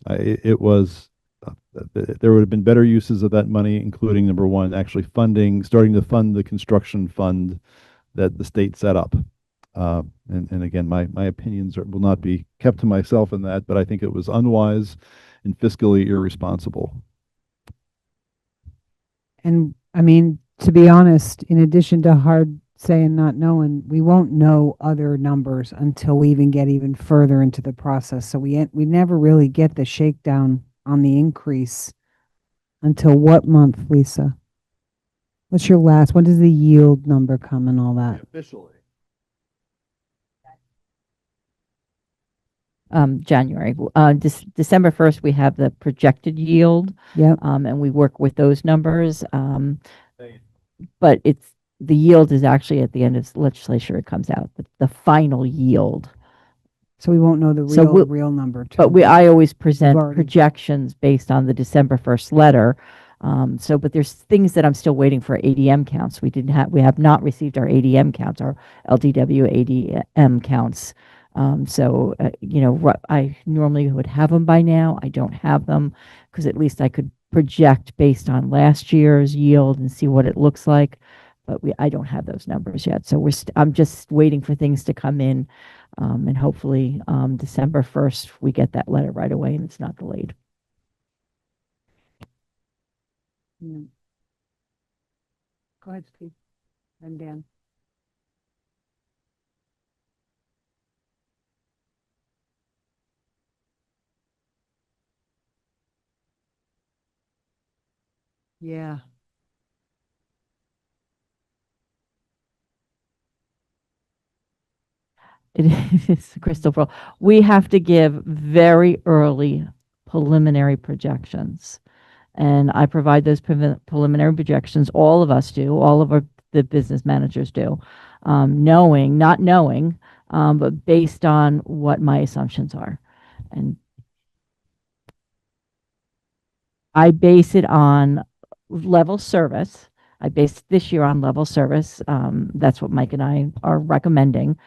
Speaker 2: it was there would have been better uses of that money, including number one, actually starting to fund the construction fund that the state set up. And again, my opinions will not be kept to myself in that, but I think it was unwise and fiscally irresponsible.
Speaker 1: And I mean, to be honest, in addition to hard saying not knowing, we won't know other numbers until we even get even further into the process. So we never really get the shakedown on the increase until what month, Lisa? What's your last? When does the yield number come and all that?
Speaker 2: Officially.
Speaker 7: January. December 1st, we have the projected yield.
Speaker 1: Yep.
Speaker 7: And we work with those numbers. But the yield is actually at the end of legislature, it comes out, the final yield.
Speaker 1: So we won't know the
Speaker 7: So
Speaker 1: real number.
Speaker 7: But I always present
Speaker 1: already-
Speaker 7: projections based on the December 1st letter. But there's things that I'm still waiting for ADM counts. We have not received our ADM counts, our LDW ADM counts. I normally would have them by now. I don't have them because at least I could project based on last year's yield and see what it looks like. But I don't have those numbers yet. So I'm just waiting for things to come in. And hopefully December 1st, we get that letter right away and it's not delayed.
Speaker 1: Yeah. Go ahead, Steve. And Dan. Yeah.
Speaker 7: It is crystal ball. We have to give very early preliminary projections. And I provide those preliminary projections. All of us do. All of the business managers do. Not knowing, but based on what my assumptions are. And I base it on level service. I based this year on level service. That's what Mike and I are recommending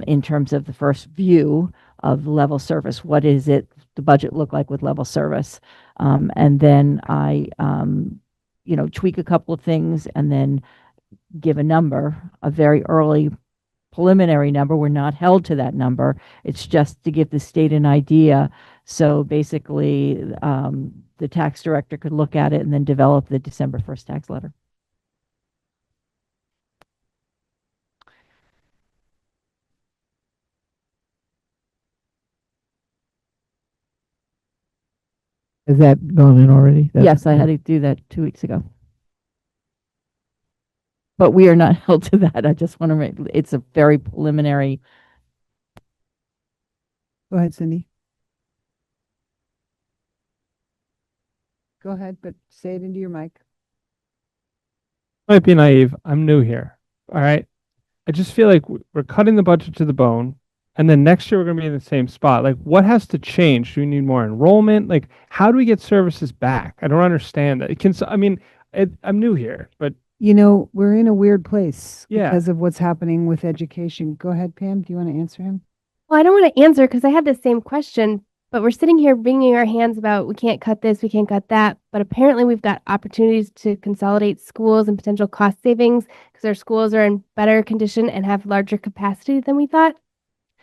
Speaker 7: in terms of the first view of level service. What is it, the budget look like with level service? And then I, tweak a couple of things and then give a number, a very early preliminary number. We're not held to that number. It's just to give the state an idea. So basically, the tax director could look at it and then develop the December 1st tax letter.
Speaker 10: Has that gone in already?
Speaker 7: Yes, I had to do that 2 weeks ago. But we are not held to that. I just want to make, it's a very preliminary.
Speaker 1: Go ahead, Cindy. Go ahead, but say it into your mic.
Speaker 12: Might be naive. I'm new here. All right. I just feel like we're cutting the budget to the bone. And then next year we're going to be in the same spot. Like, what has to change? Do we need more enrollment? Like, how do we get services back? I don't understand that. I'm new here, but
Speaker 1: we're in a weird place
Speaker 12: Yeah.
Speaker 1: because of what's happening with education. Go ahead, Pam. Do you want to answer him?
Speaker 15: Well, I don't want to answer because I had the same question, but we're sitting here wringing our hands about we can't cut this, we can't cut that. But apparently we've got opportunities to consolidate schools and potential cost savings because our schools are in better condition and have larger capacity than we thought.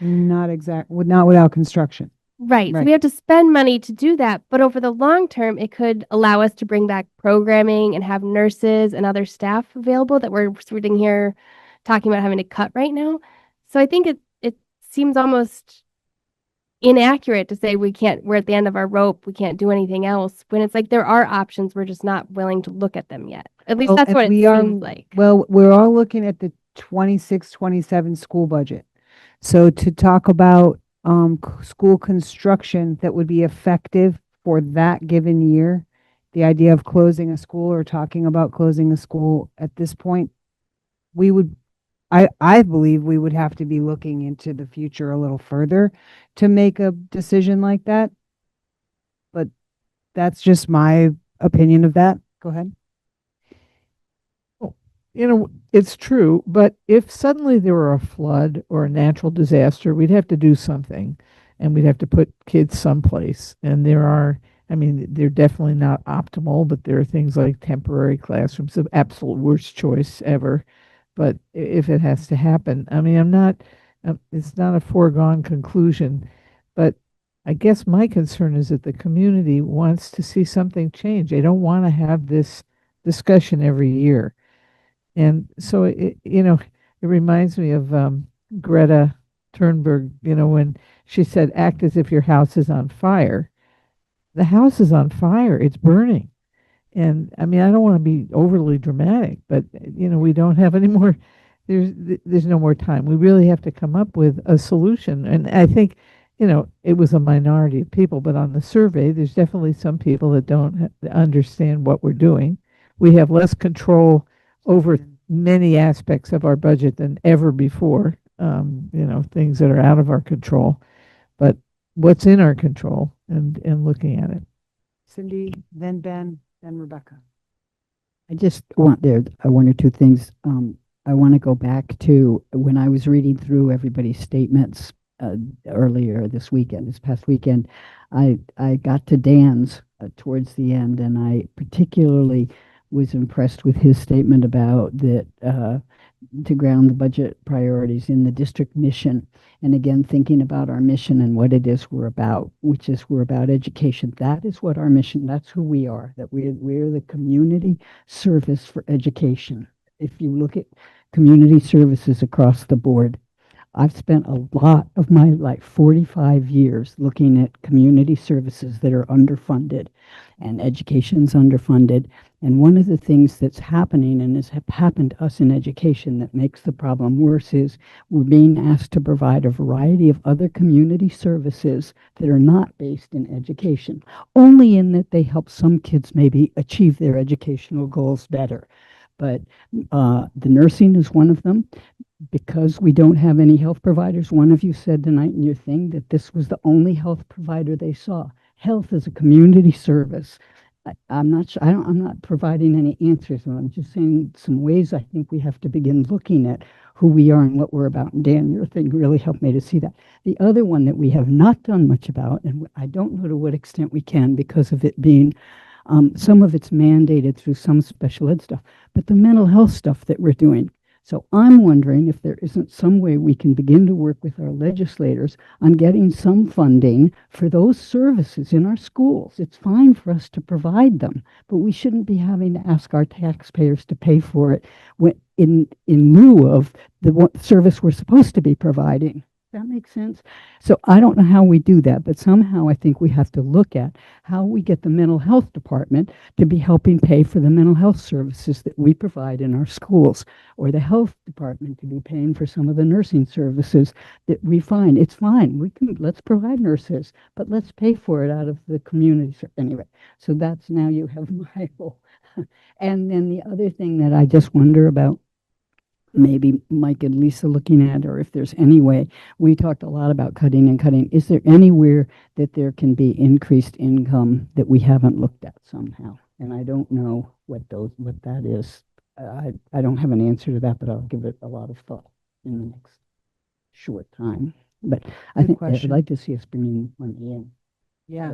Speaker 1: Not without construction.
Speaker 15: Right. So
Speaker 1: Right.
Speaker 15: we have to spend money to do that. But over the long term, it could allow us to bring back programming and have nurses and other staff available that we're sitting here talking about having to cut right now. So I think it seems almost inaccurate to say we're at the end of our rope, we can't do anything else, when it's like there are options, we're just not willing to look at them yet. At least
Speaker 1: Well,
Speaker 15: that's
Speaker 1: and
Speaker 15: what it
Speaker 1: we are-
Speaker 15: seems like.
Speaker 1: Well, we're all looking at the 26-27 school budget. So to talk about school construction that would be effective for that given year, the idea of closing a school or talking about closing a school at this point, I believe we would have to be looking into the future a little further to make a decision like that. But that's just my opinion of that. Go ahead.
Speaker 10: It's true, but if suddenly there were a flood or a natural disaster, we'd have to do something and we'd have to put kids someplace. And they're definitely not optimal, but there are things like temporary classrooms, the absolute worst choice ever. But if it has to happen, it's not a foregone conclusion. But I guess my concern is that the community wants to see something change. They don't want to have this discussion every year. And so, it reminds me of Greta Thunberg, when she said, act as if your house is on fire. The house is on fire, it's burning. And I mean, I don't want to be overly dramatic, but we don't have any more. There's no more time. We really have to come up with a solution. And I think, it was a minority of people, but on the survey, there's definitely some people that don't understand what we're doing. We have less control over many aspects of our budget than ever before. Things that are out of our control, but what's in our control, and looking at it.
Speaker 1: Cindy, then Ben, then Rebecca.
Speaker 4: I just want there are one or two things. I want to go back to when I was reading through everybody's statements earlier this past weekend. I got to Dan's towards the end, and I particularly was impressed with his statement about that to ground the budget priorities in the district mission. And again, thinking about our mission and what it is we're about, which is we're about education. That is what our mission, that's who we are, that we're the community service for education. If you look at community services across the board, I've spent a lot of my life, 45 years, looking at community services that are underfunded, and education's underfunded. And one of the things that's happening and has happened to us in education that makes the problem worse is we're being asked to provide a variety of other community services that are not based in education, only in that they help some kids maybe achieve their educational goals better. But the nursing is one of them. Because we don't have any health providers, one of you said tonight in your thing that this was the only health provider they saw. Health is a community service. I'm not sure, I'm not providing any answers. I'm just saying some ways I think we have to begin looking at who we are and what we're about. And Dan, your thing really helped me to see that. The other one that we have not done much about, and I don't know to what extent we can because of it being some of it's mandated through some special ed stuff, but the mental health stuff that we're doing. So I'm wondering if there isn't some way we can begin to work with our legislators on getting some funding for those services in our schools. It's fine for us to provide them, but we shouldn't be having to ask our taxpayers to pay for it in lieu of the service we're supposed to be providing. That makes sense? So I don't know how we do that, but somehow I think we have to look at how we get the mental health department to be helping pay for the mental health services that we provide in our schools, or the health department to be paying for some of the nursing services that we find. It's fine. Let's provide nurses, but let's pay for it out of the community. Anyway, so that's now you have my whole. And then the other thing that I just wonder about, maybe Mike and Lisa looking at, or if there's any way, we talked a lot about cutting and cutting. Is there anywhere that there can be increased income that we haven't looked at somehow? And I don't know what that is. I don't have an answer to that, but I'll give it a lot of thought in the next short time. But I think I'd like to see us bringing money in.
Speaker 1: Yeah.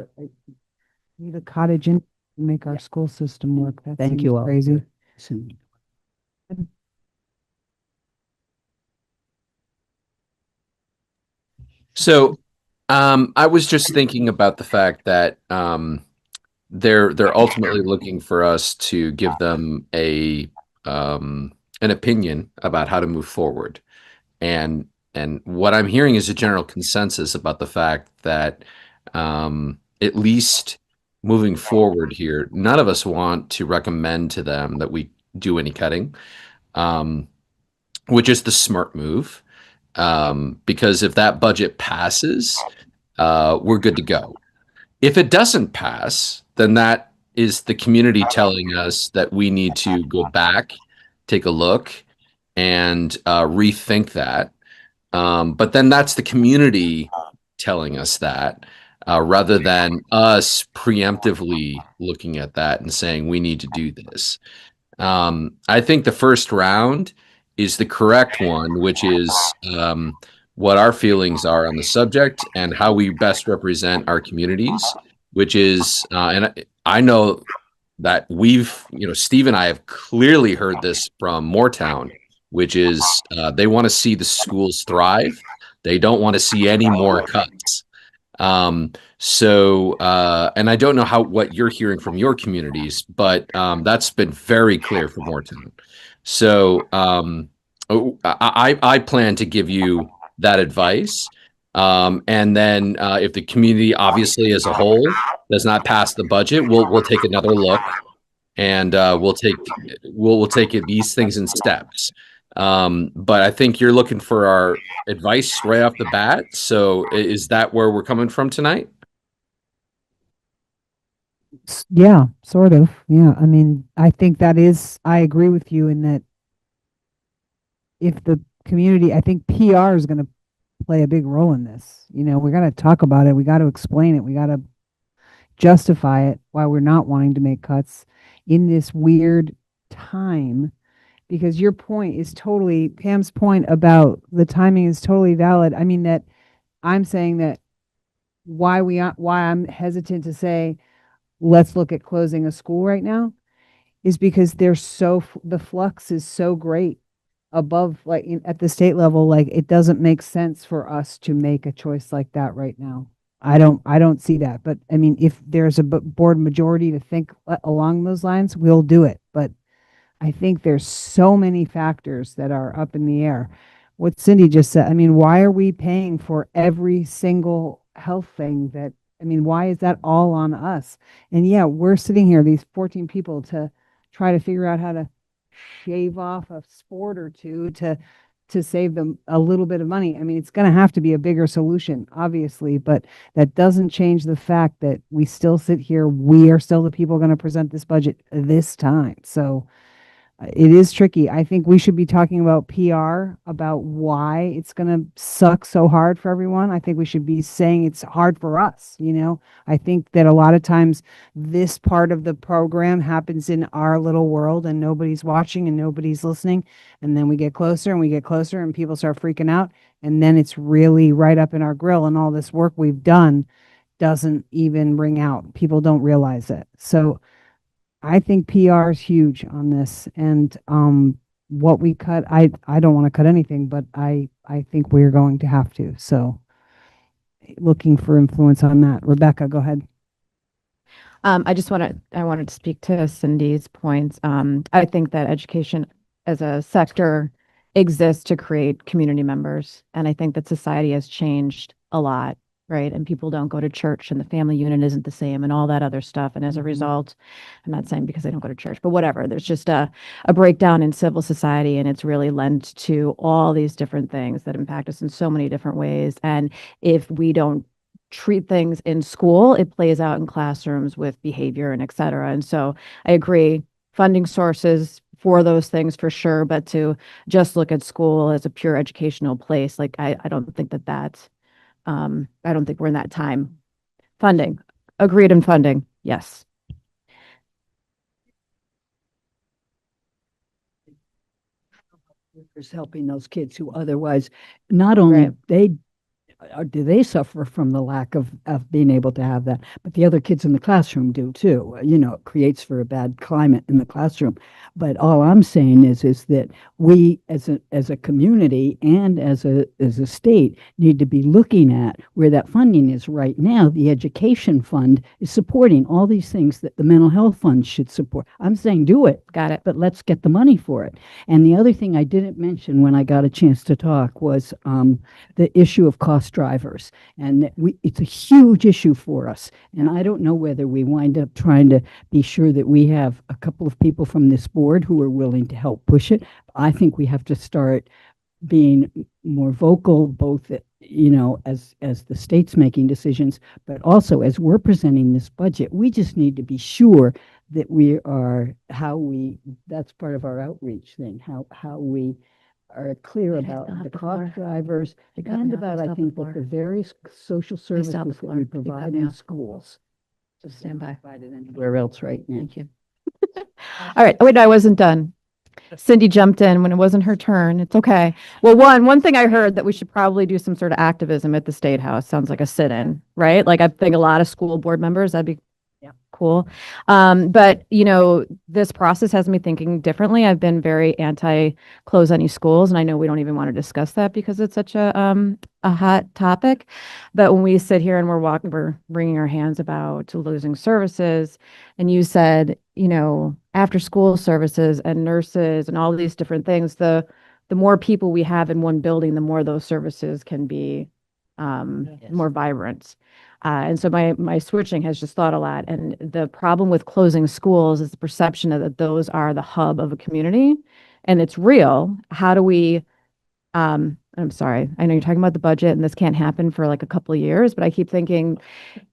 Speaker 1: Need a cottage in to make our school system work. That
Speaker 4: Thank
Speaker 1: seems
Speaker 4: you all.
Speaker 1: crazy.
Speaker 11: So, I was just thinking about the fact that they're ultimately looking for us to give them an opinion about how to move forward, and what I'm hearing is a general consensus about the fact that at least moving forward here, none of us want to recommend to them that we do any cutting, which is the smart move. Because if that budget passes, we're good to go. If it doesn't pass, then that is the community telling us that we need to go back, take a look, and rethink that. But then that's the community telling us that, rather than us preemptively looking at that and saying we need to do this. I think the first round is the correct one, which is what our feelings are on the subject and how we best represent our communities, which is, and I know that Steve and I have clearly heard this from Moortown, which is they want to see the schools thrive. They don't want to see any more cuts. And I don't know what you're hearing from your communities, but that's been very clear for Moortown. So I plan to give you that advice. And then if the community, obviously as a whole, does not pass the budget, we'll take another look, and we'll take these things in steps. But I think you're looking for our advice right off the bat. So is that where we're coming from tonight?
Speaker 1: Yeah, sort of. Yeah. I mean, I think I agree with you in that if the community, I think PR is going to play a big role in this. We're going to talk about it. We got to explain it. We got to justify it why we're not wanting to make cuts in this weird time, because your point is totally, Pam's point about the timing is totally valid. I mean, that I'm saying that why I'm hesitant to say let's look at closing a school right now is because the flux is so great above, like at the state level, like it doesn't make sense for us to make a choice like that right now. I don't see that. But I mean, if there's a board majority to think along those lines, we'll do it. But I think there's so many factors that are up in the air. What Cindy just said, I mean, why are we paying for every single health thing I mean, why is that all on us? And yeah, we're sitting here, these 14 people, to try to figure out how to shave off a sport or two to save them a little bit of money. I mean, it's going to have to be a bigger solution, obviously, but that doesn't change the fact that we still sit here. We are still the people going to present this budget this time. So it is tricky. I think we should be talking about PR, about why it's going to suck so hard for everyone. I think we should be saying it's hard for us. I think that a lot of times this part of the program happens in our little world and nobody's watching and nobody's listening. And then we get closer and we get closer and people start freaking out. And then it's really right up in our grill, and all this work we've done doesn't even ring out. People don't realize it. So I think PR is huge on this, and what we cut, I don't want to cut anything, but I think we're going to have to. So looking for influence on that. Rebecca, go ahead.
Speaker 8: I wanted to speak to Cindy's points. I think that education as a sector exists to create community members. And I think that society has changed a lot, right? And people don't go to church, and the family unit isn't the same, and all that other stuff. And as a result, I'm not saying because I don't go to church, but whatever, there's just a breakdown in civil society, and it's really lent to all these different things that impact us in so many different ways. And if we don't treat things in school, it plays out in classrooms with behavior and et cetera. And so I agree, funding sources for those things for sure, but to just look at school as a pure educational place, like I don't think that's I don't think we're in that time. Funding, agreed in funding, yes.
Speaker 4: Is helping those kids who otherwise not only they do they suffer from the lack of being able to have that, but the other kids in the classroom do too. It creates for a bad climate in the classroom. But all I'm saying is that we as a community and as a state need to be looking at where that funding is right now. The education fund is supporting all these things that the mental health fund should support. I'm saying do it.
Speaker 8: Got it.
Speaker 4: But let's get the money for it. And the other thing I didn't mention when I got a chance to talk was the issue of cost drivers. And it's a huge issue for us. And I don't know whether we wind up trying to be sure that we have a couple of people from this board who are willing to help push it. I think we have to start being more vocal, both as the state's making decisions, but also as we're presenting this budget. We just need to be sure that that's part of our outreach thing, how we are clear about the cost drivers and about, I think, that the various social services that we provide in schools.
Speaker 8: So stand by.
Speaker 4: Provided anywhere else right now.
Speaker 8: Thank you. All right. Oh, wait, no, I wasn't done. Cindy jumped in when it wasn't her turn. It's okay. Well, one thing I heard that we should probably do some sort of activism at the State House. Sounds like a sit-in, right? Like I think a lot of school board members, that'd be cool. But this process has me thinking differently. I've been very anti-close any schools, and I know we don't even want to discuss that because it's such a hot topic. But when we sit here and we're wringing our hands about losing services, and you said, after school services and nurses and all these different things, the the more people we have in one building, the more those services can be more vibrant. And so my switching has just thought a lot. And the problem with closing schools is the perception that those are the hub of a community, and it's real. How do we? I'm sorry. I know you're talking about the budget, and this can't happen for like a couple of years, but I keep thinking,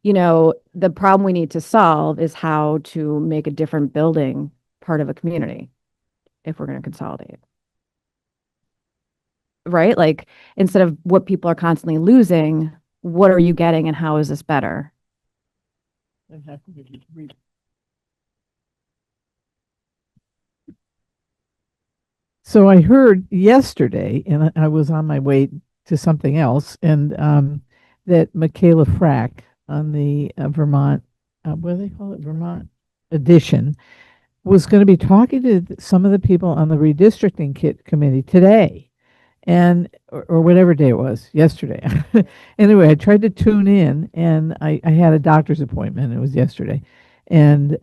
Speaker 8: the problem we need to solve is how to make a different building part of a community if we're going to consolidate. Right? Like, instead of what people are constantly losing, what are you getting and how is this better?
Speaker 10: So I heard yesterday, and I was on my way to something else, and that Michaela Frack on the Vermont, what do they call it, Vermont edition, was going to be talking to some of the people on the redistricting committee today, and or whatever day it was, yesterday. Anyway, I tried to tune in, and I had a doctor's appointment. It was yesterday, and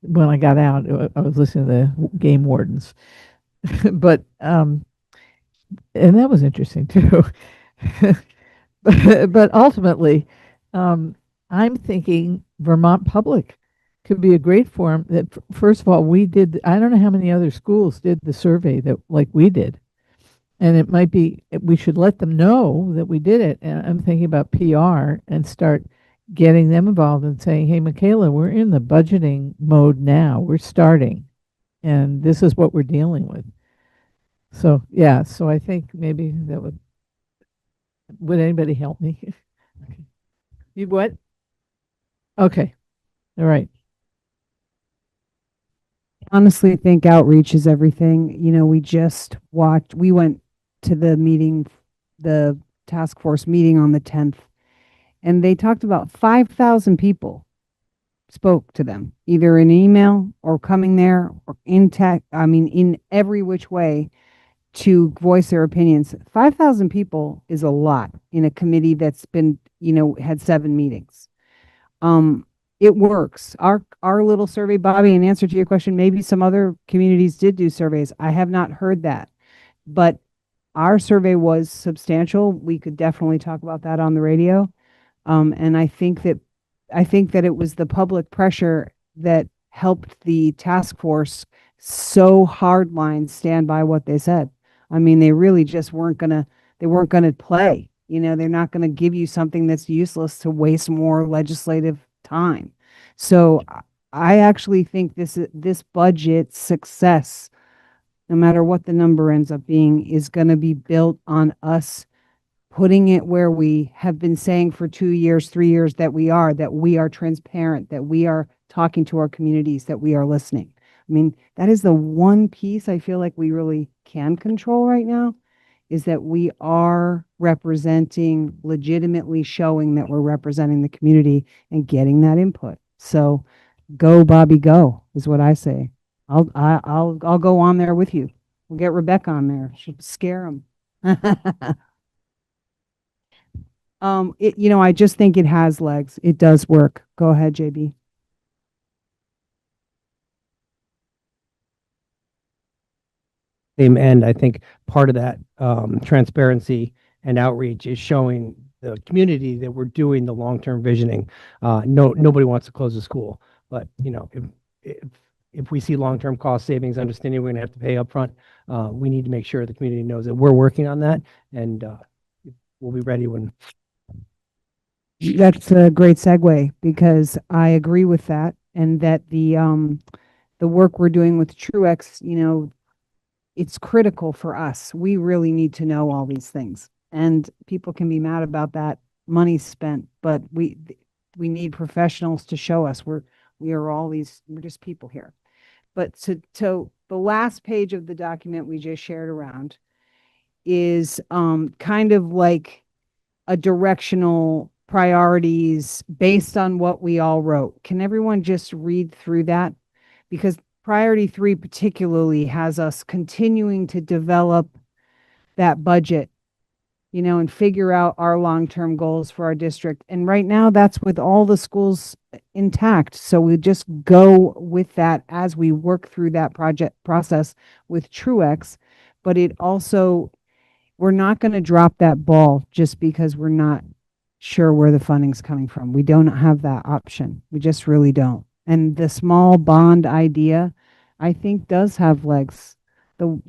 Speaker 10: when I got out, I was listening to the game wardens. But and that was interesting too. But ultimately, I'm thinking Vermont Public could be a great forum. That first of all, we did. I don't know how many other schools did the survey that like we did, and it might be we should let them know that we did it. And I'm thinking about PR and start getting them involved and saying, "Hey, Michaela, we're in the budgeting mode now. We're starting, and this is what we're dealing with." So yeah, so I think maybe that would anybody help me? Okay. You what? Okay. All right.
Speaker 1: Honestly think outreach is everything. We went to the meeting, the task force meeting on the 10th, and they talked about 5,000 people spoke to them, either in email or coming there or in tech. I mean, in every which way to voice their opinions. 5,000 people is a lot in a committee that's been, had 7 meetings. It works. Our little survey, Bobby, in answer to your question, maybe some other communities did do surveys. I have not heard that, but our survey was substantial. We could definitely talk about that on the radio. And I think that it was the public pressure that helped the task force so hardline stand by what they said. I mean, they really just weren't gonna play. They're not gonna give you something that's useless to waste more legislative time. So I actually think this budget success, no matter what the number ends up being, is gonna be built on us putting it where we have been saying for 2 years, 3 years that we are transparent, that we are talking to our communities, that we are listening. I mean, that is the one piece I feel like we really can control right now, is that we are representing, legitimately showing that we're representing the community and getting that input. So go, Bobby, go, is what I say. I'll go on there with you. We'll get Rebecca on there. She'll scare them. I just think it has legs. It does work. Go ahead, JB.
Speaker 13: Same end, I think part of that transparency and outreach is showing the community that we're doing the long-term visioning. Nobody wants to close the school, but if we see long-term cost savings, understanding we're going to have to pay upfront, we need to make sure the community knows that we're working on that, and we'll be ready when.
Speaker 1: That's a great segue, because I agree with that, and that the work we're doing with Truex, it's critical for us. We really need to know all these things, and people can be mad about that money spent, but we need professionals to show us. We're just people here. But to the last page of the document we just shared around is kind of like a directional priorities based on what we all wrote. Can everyone just read through that? Because priority 3 particularly has us continuing to develop that budget, and figure out our long-term goals for our district. And right now that's with all the schools intact. So we just go with that as we work through that project process with Truex. but it also, we're not going to drop that ball just because we're not sure where the funding's coming from. We don't have that option. We just really don't. And the small bond idea, I think, does have legs. I would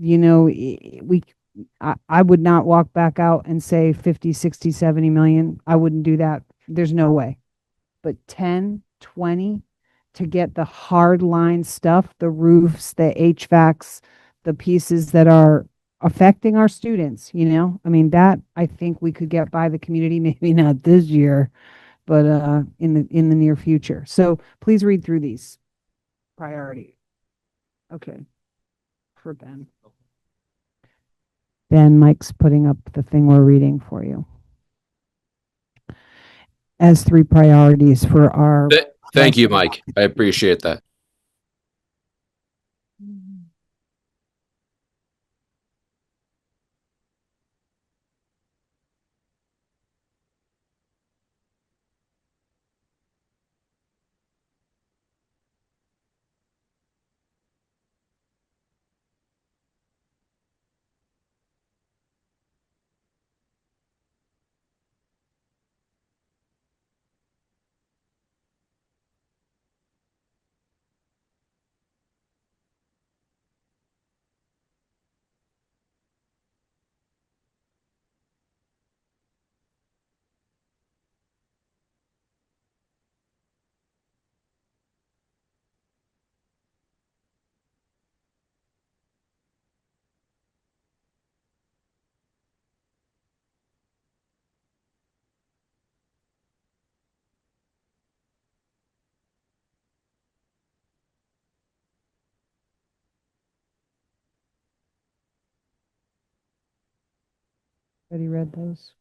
Speaker 1: not walk back out and say 50, 60, 70 million. I wouldn't do that. There's no way. But 10, 20 to get the hard line stuff, the roofs, the HVACs, the pieces that are affecting our students, I mean, that I think we could get by the community, maybe not this year, but in the near future. So please read through these priority. Okay. For Ben. Ben, Mike's putting up the thing we're reading for you as 3 priorities for our.
Speaker 11: Thank you, Mike. I appreciate that.
Speaker 1: Have read those?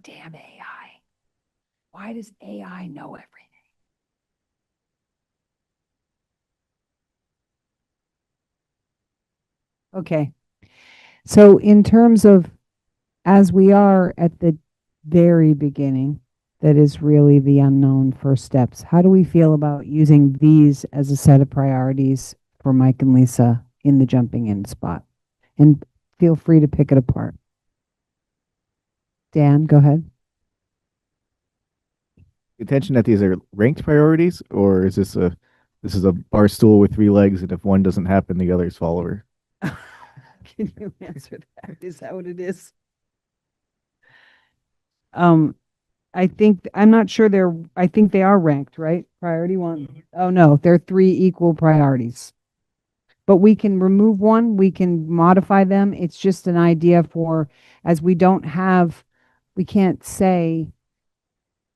Speaker 1: Damn AI. Why does AI know everything? Okay. So in terms of, as we are at the very beginning, that is really the unknown first steps, how do we feel about using these as a set of priorities for Mike and Lisa in the jumping in spot? And feel free to pick it apart. Dan, go ahead.
Speaker 9: Attention that these are ranked priorities, or is this a bar stool with 3 legs, and if one doesn't happen, the others fall over?
Speaker 1: Can you answer that? Is that what it is? I'm not sure I think they are ranked, right? Priority 1. Oh no, they're 3 equal priorities. But we can remove one, we can modify them. It's just an idea for, as we can't say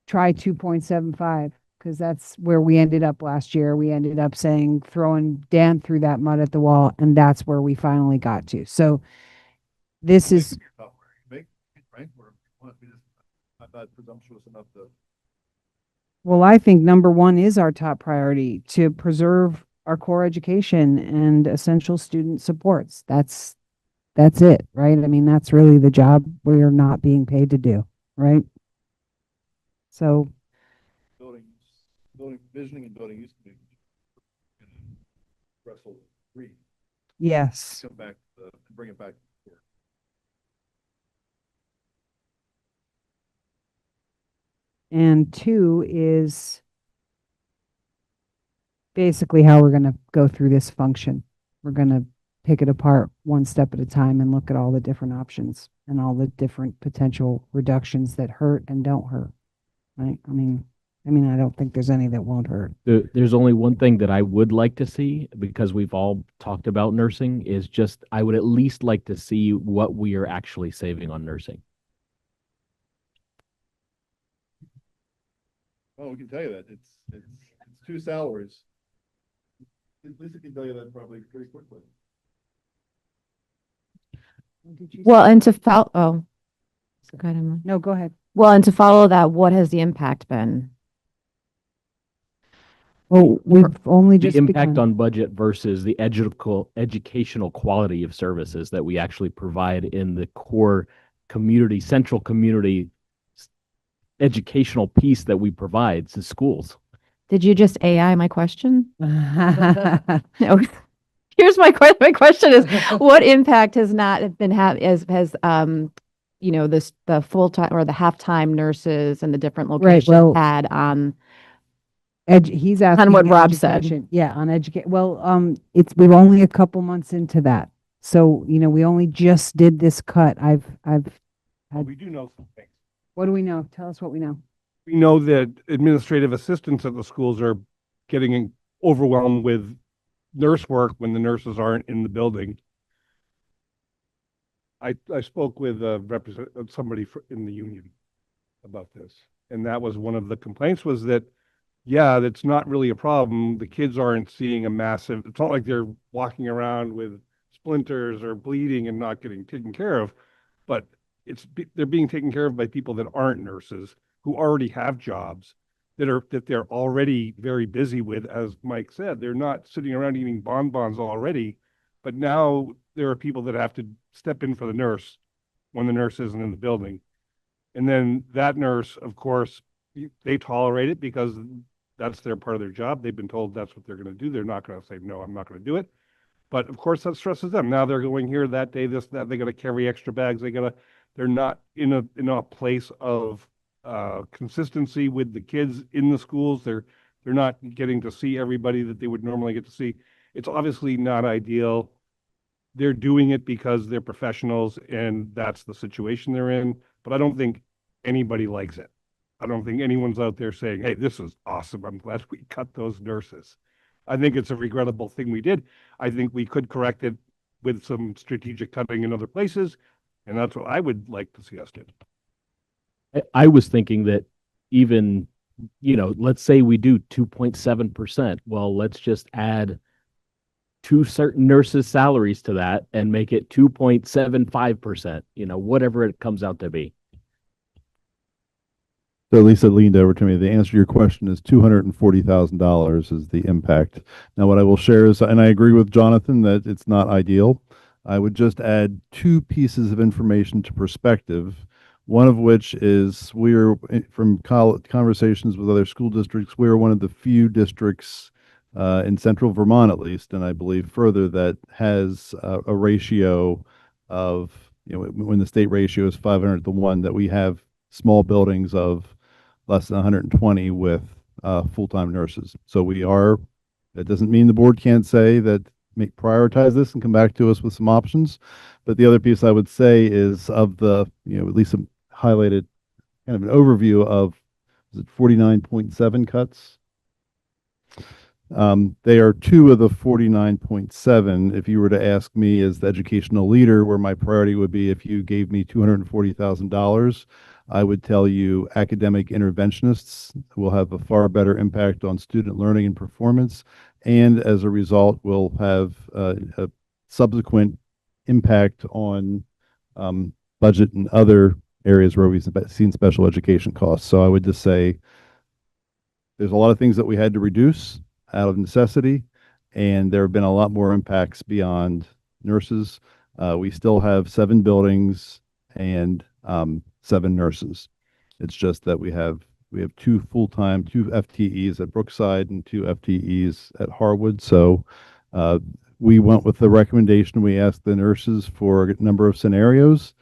Speaker 1: try 2.75, because that's where we ended up last year. We ended up saying, throwing Dan through that mud at the wall, and that's where we finally got to. So this is.
Speaker 2: I'm not presumptuous enough to.
Speaker 1: Well, I think number 1 is our top priority, to preserve our core education and essential student supports. That's it, right? I mean, that's really the job we are not being paid to do, right? So
Speaker 2: Building visioning and building used to be wrestle 3.
Speaker 1: Yes.
Speaker 2: Come back, bring it back.
Speaker 1: And 2 is basically how we're going to go through this function. We're going to pick it apart one step at a time and look at all the different options and all the different potential reductions that hurt and don't hurt. Right? I mean, I don't think there's any that won't hurt.
Speaker 14: There's only one thing that I would like to see, because we've all talked about nursing, is just I would at least like to see what we are actually saving on nursing.
Speaker 2: Oh, we can tell you that it's 2 salaries. Lisa can tell you that probably pretty quickly.
Speaker 8: Well, and to follow, oh, go ahead, Emily.
Speaker 1: No, go ahead.
Speaker 8: Well, and to follow that, what has the impact been?
Speaker 1: Well, we've only
Speaker 14: The
Speaker 1: just
Speaker 14: impact
Speaker 1: begun.
Speaker 14: on budget versus the educational quality of services that we actually provide in the core central community educational piece that we provide to schools.
Speaker 8: Did you just AI my question? No. Here's my question. My question is, what impact has not been this the full time or the half-time nurses and the different locations
Speaker 1: well,
Speaker 8: had on
Speaker 1: he's asking
Speaker 8: what Rob said.
Speaker 1: education. Yeah, on educate. Well, we're only a couple months into that. So, we only just did this cut.
Speaker 16: Well, we do know some things.
Speaker 1: What do we know? Tell us what we know.
Speaker 16: We know that administrative assistants at the schools are getting overwhelmed with nurse work when the nurses aren't in the building. I spoke with somebody in the union about this, and that was one of the complaints was that, yeah, that's not really a problem. The kids aren't seeing a massive, it's not like they're walking around with splinters or bleeding and not getting taken care of, but they're being taken care of by people that aren't nurses who already have jobs that they're already very busy with. As Mike said, they're not sitting around eating bonbons already, but now there are people that have to step in for the nurse when the nurse isn't in the building. And then that nurse, of course, they tolerate it because that's their part of their job. They've been told that's what they're going to do. They're not going to say, no, I'm not going to do it. But of course that stresses them. Now they're going here that day, this, that, they got to carry extra bags. They're not in a place of consistency with the kids in the schools. They're not getting to see everybody that they would normally get to see. It's obviously not ideal. They're doing it because they're professionals and that's the situation they're in. But I don't think anybody likes it. I don't think anyone's out there saying, hey, this is awesome. I'm glad we cut those nurses. I think it's a regrettable thing we did. I think we could correct it with some strategic cutting in other places. And that's what I would like to see us do.
Speaker 14: I was thinking that even, let's say we do 2.7%. Well, let's just add two certain nurses' salaries to that and make it 2.75%, whatever it comes out to be.
Speaker 2: So Lisa leaned over to me. The answer to your question is $240,000 is the impact. Now, what I will share is, and I agree with Jonathan that it's not ideal. I would just add two pieces of information to perspective. One of which is from conversations with other school districts, we are one of the few districts in central Vermont, at least, and I believe further, that has a ratio of, when the state ratio is 500 to 1, that we have small buildings of less than 120 with full-time nurses. So that doesn't mean the board can't say that, prioritize this and come back to us with some options. But the other piece I would say is of the, at least some highlighted kind of an overview of, is it 49.7 cuts? They are two of the 49.7. If you were to ask me as the educational leader where my priority would be, if you gave me $240,000, I would tell you academic interventionists will have a far better impact on student learning and performance, and as a result will have a subsequent impact on budget and other areas where we've seen special education costs. So I would just say there's a lot of things that we had to reduce out of necessity, and there have been a lot more impacts beyond nurses. We still have 7 buildings and 7 nurses. It's just that we have 2 full-time, 2 FTEs at Brookside and 2 FTEs at Harwood. So we went with the recommendation. We asked the nurses for a number of scenarios,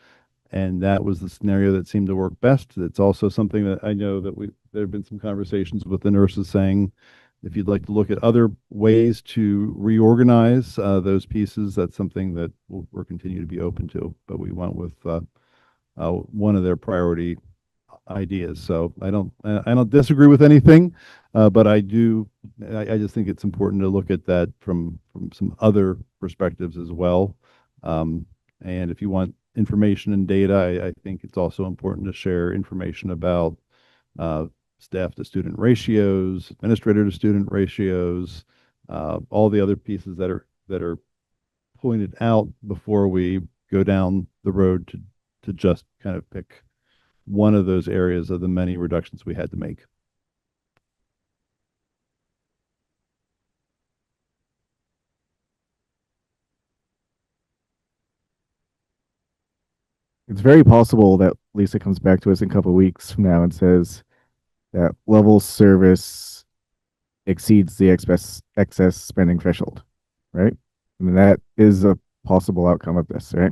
Speaker 2: and that was the scenario that seemed to work best. It's also something that I know that there have been some conversations with the nurses saying, if you'd like to look at other ways to reorganize those pieces, that's something that we're continue to be open to. But we went with one of their priority ideas. So I don't disagree with anything, but I just think it's important to look at that from some other perspectives as well. And if you want information and data, I think it's also important to share information about staff to student ratios, administrator to student ratios, all the other pieces that are pointed out before we go down the road to just kind of pick one of those areas of the many reductions we had to make.
Speaker 9: it's very possible that Lisa comes back to us in a couple of weeks from now and says that level service exceeds the excess spending threshold, right? I mean, that is a possible outcome of this, right?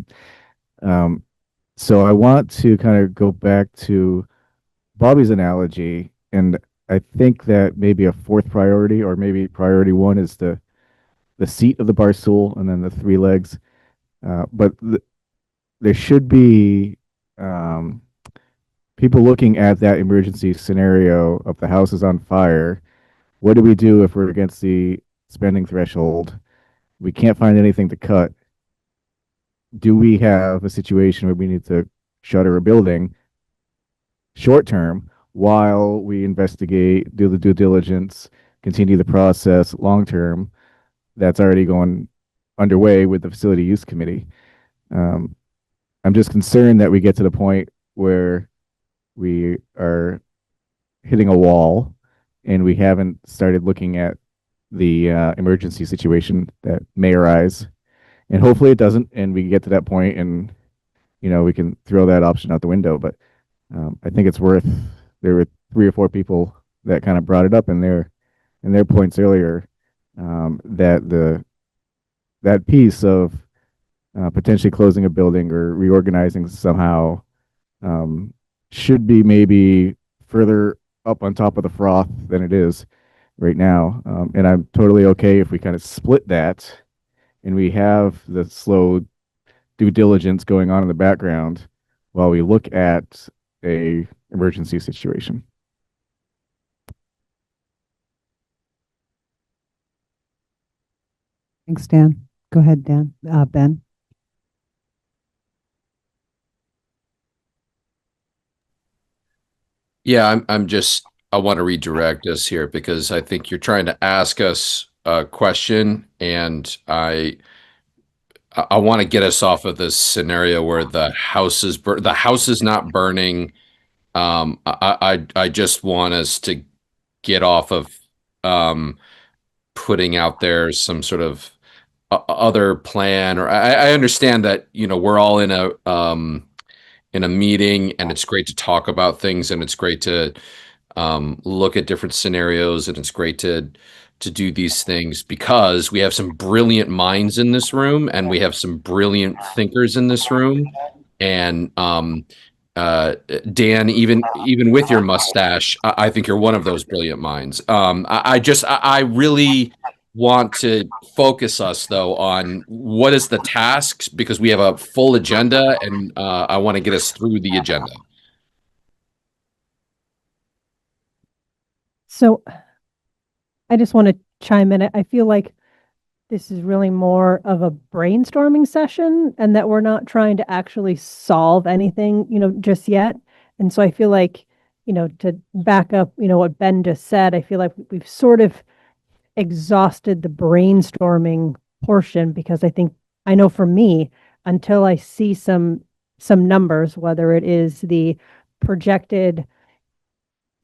Speaker 9: Um, so I want to kind of go back to Bobby's analogy, and I think that maybe a fourth priority, or maybe priority one, is the seat of the bar stool, and then the three legs. But there should be um, people looking at that emergency scenario of the house is on fire. What do we do if we're against the spending threshold? We can't find anything to cut. Do we have a situation where we need to shutter a building short term while we investigate, do the due diligence, continue the process long term that's already going underway with the facility use committee? Um, I'm just concerned that we get to the point where we are hitting a wall and we haven't started looking at the emergency situation that may arise. And hopefully it doesn't, and we get to that point and we can throw that option out the window. But I think it's worth. There were three or four people that kind of brought it up in their points earlier, that that piece of potentially closing a building or reorganizing somehow should be maybe further up on top of the froth than it is right now. And I'm totally okay if we kind of split that and we have the slow due diligence going on in the background while we look at a emergency situation.
Speaker 1: Thanks, Dan. Go ahead, Dan. Ben.
Speaker 11: Yeah, I want to redirect us here because I think you're trying to ask us a question, and I want to get us off of this scenario where the house is not burning. I just want us to get off of um, putting out there some sort of other plan. Or I understand that we're all in a meeting, and it's great to talk about things, and it's great to look at different scenarios, and it's great to do these things because we have some brilliant minds in this room, and we have some brilliant thinkers in this room. And Dan, even with your mustache, I think you're one of those brilliant minds. I really want to focus us though on what is the tasks, because we have a full agenda, and I want to get us through the agenda.
Speaker 5: So I just want to chime in. I feel like this is really more of a brainstorming session and that we're not trying to actually solve anything, just yet. And so I feel like, to back up, what Ben just said, I feel like we've sort of exhausted the brainstorming portion because I know for me, until I see some numbers, whether it is the projected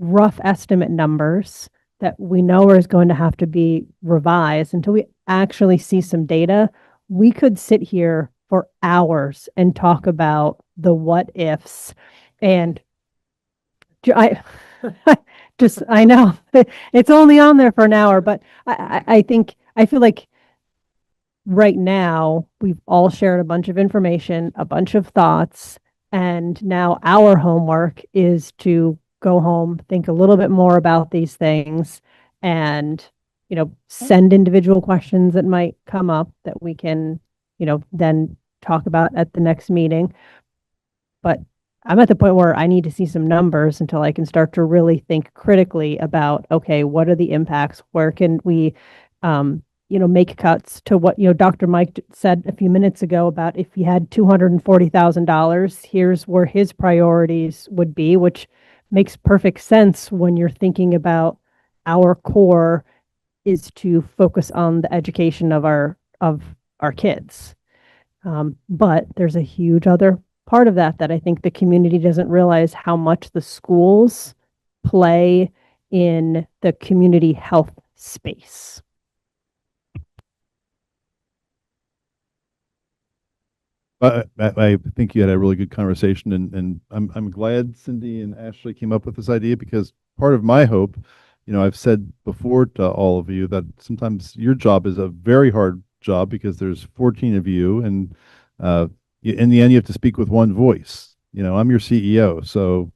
Speaker 5: rough estimate numbers that we know is going to have to be revised, until we actually see some data, we could sit here for hours and talk about the what ifs. And I I know it's only on there for an hour, but I feel like right now we've all shared a bunch of information, a bunch of thoughts, and now our homework is to go home, think a little bit more about these things, and send individual questions that might come up that we can then talk about at the next meeting. But I'm at the point where I need to see some numbers until I can start to really think critically about, okay, what are the impacts? Where can we make cuts to what, Dr. Mike said a few minutes ago about if he had $240,000, here's where his priorities would be, which makes perfect sense when you're thinking about our core is to focus on the education of our kids. But there's a huge other part of that I think the community doesn't realize how much the schools play in the community health space.
Speaker 2: I think you had a really good conversation, and I'm glad Cindy and Ashley came up with this idea, because part of my hope, I've said before to all of you that sometimes your job is a very hard job because there's 14 of you, and in the end you have to speak with one voice. I'm your CEO, so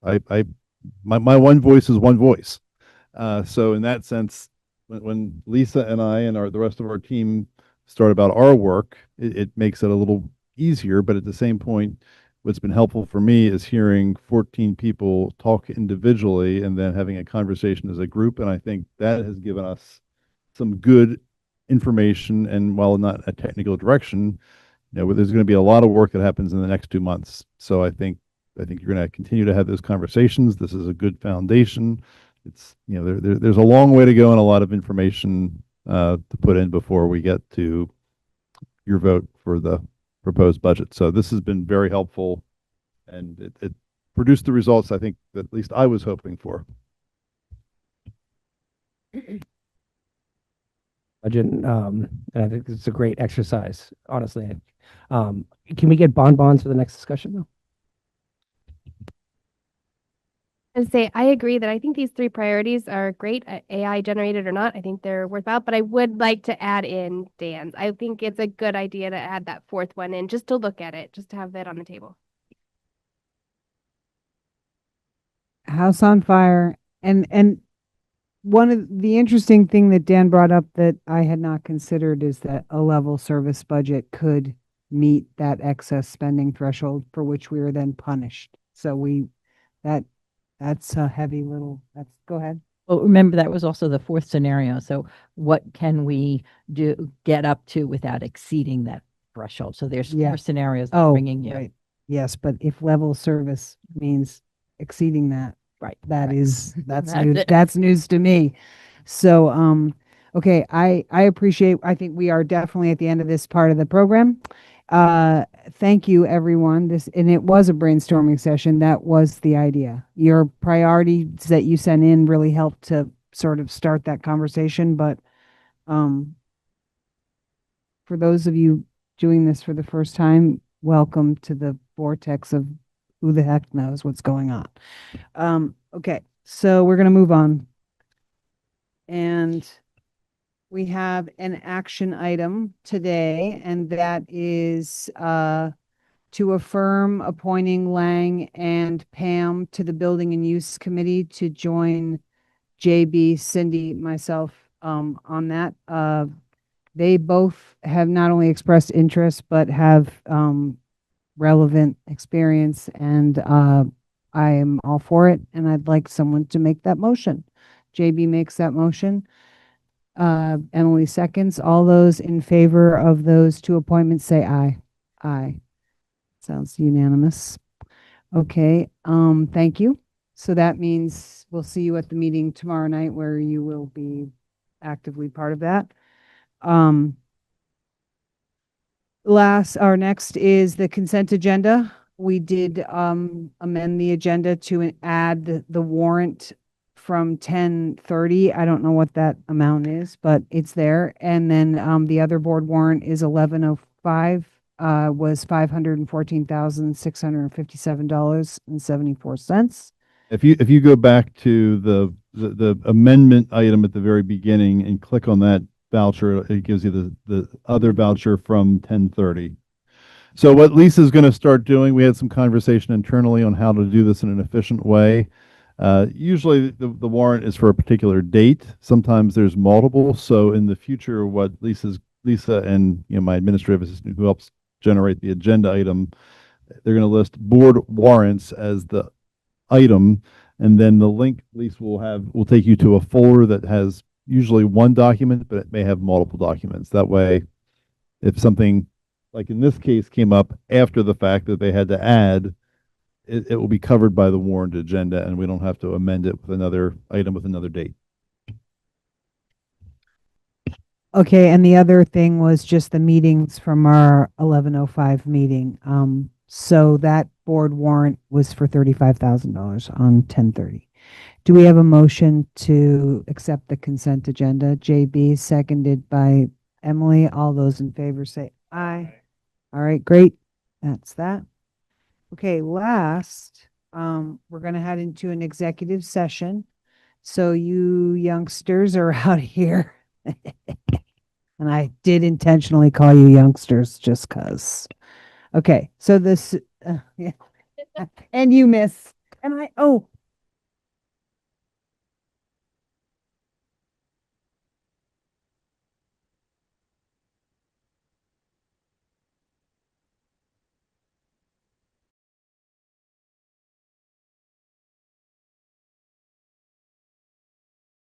Speaker 2: I my one voice is one voice. So in that sense, when Lisa and I and the rest of our team start about our work, it makes it a little easier. But at the same point, what's been helpful for me is hearing 14 people talk individually and then having a conversation as a group. And I think that has given us some good information. And while not a technical direction, there's going to be a lot of work that happens in the next 2 months. So I think you're going to continue to have those conversations. This is a good foundation. It's, there's a long way to go and a lot of information to put in before we get to your vote for the proposed budget. So this has been very helpful, and it produced the results I think that at least I was hoping for.
Speaker 13: Budget, and I think it's a great exercise, honestly. Can we get bonbons for the next discussion though?
Speaker 15: And say I agree that I think these three priorities are great, AI generated or not. I think they're worthwhile, but I would like to add in Dan's. I think it's a good idea to add that fourth one in, just to look at it, just to have that on the table.
Speaker 1: House on Fire, and one of the interesting thing that Dan brought up that I had not considered is that a level service budget could meet that excess spending threshold for which we were then punished. So that's a heavy little, go ahead.
Speaker 7: Well, remember that was also the fourth scenario. So what can we get up to without exceeding that threshold? So there's
Speaker 1: Yeah.
Speaker 7: four scenarios
Speaker 1: Oh,
Speaker 7: bringing you.
Speaker 1: right. Yes, but if level service means exceeding that,
Speaker 7: Right.
Speaker 1: that's
Speaker 7: That's
Speaker 1: news.
Speaker 7: it.
Speaker 1: That's news to me. So, okay, I appreciate. I think we are definitely at the end of this part of the program. Thank you, everyone. And it was a brainstorming session. That was the idea. Your priorities that you sent in really helped to sort of start that conversation. But, for those of you doing this for the first time, welcome to the vortex of who the heck knows what's going on. Okay, so we're going to move on. And we have an action item today, and that is to affirm appointing Lang and Pam to the Building and Use Committee to join JB, Cindy, myself on that. They both have not only expressed interest, but have relevant experience, and I am all for it, and I'd like someone to make that motion. JB makes that motion. Emily seconds. All those in favor of those two appointments say aye. Aye. Sounds unanimous. Okay, thank you. So that means we'll see you at the meeting tomorrow night where you will be actively part of that. Our next is the consent agenda. We did amend the agenda to add the warrant from 10:30. I don't know what that amount is, but it's there. And then the other board warrant is 1105, was $514,657.74.
Speaker 2: If you go back to the amendment item at the very beginning and click on that voucher, it gives you the other voucher from 10:30. So what Lisa's going to start doing, we had some conversation internally on how to do this in an efficient way. Usually the warrant is for a particular date. Sometimes there's multiple. So in the future, what Lisa and my administrative assistant who helps generate the agenda item, they're going to list board warrants as the item, and then the link Lisa will take you to a folder that has usually one document, but it may have multiple documents. That way, if something like in this case came up after the fact that they had to add, it will be covered by the warrant agenda, and we don't have to amend it with another item with another date.
Speaker 1: Okay, and the other thing was just the meetings from our 1105 meeting. So that board warrant was for $35,000 on 10:30. Do we have a motion to accept the consent agenda? JB, seconded by Emily. All those in favor say aye. All right, great. That's that. Okay, last, we're gonna head into an executive session. So you youngsters are out here. And I did intentionally call you youngsters just cause. Okay, so this, yeah. And you miss, and oh,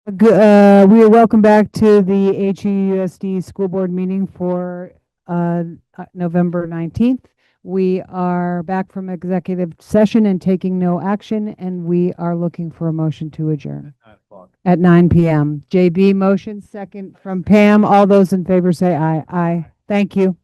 Speaker 1: we are welcome back to the HUUSD school board meeting for November 19th. We are back from executive session and taking no action, and we are looking for a motion to adjourn at 9 p.m. JB motion, second from Pam. All those in favor say aye. Aye. Thank you.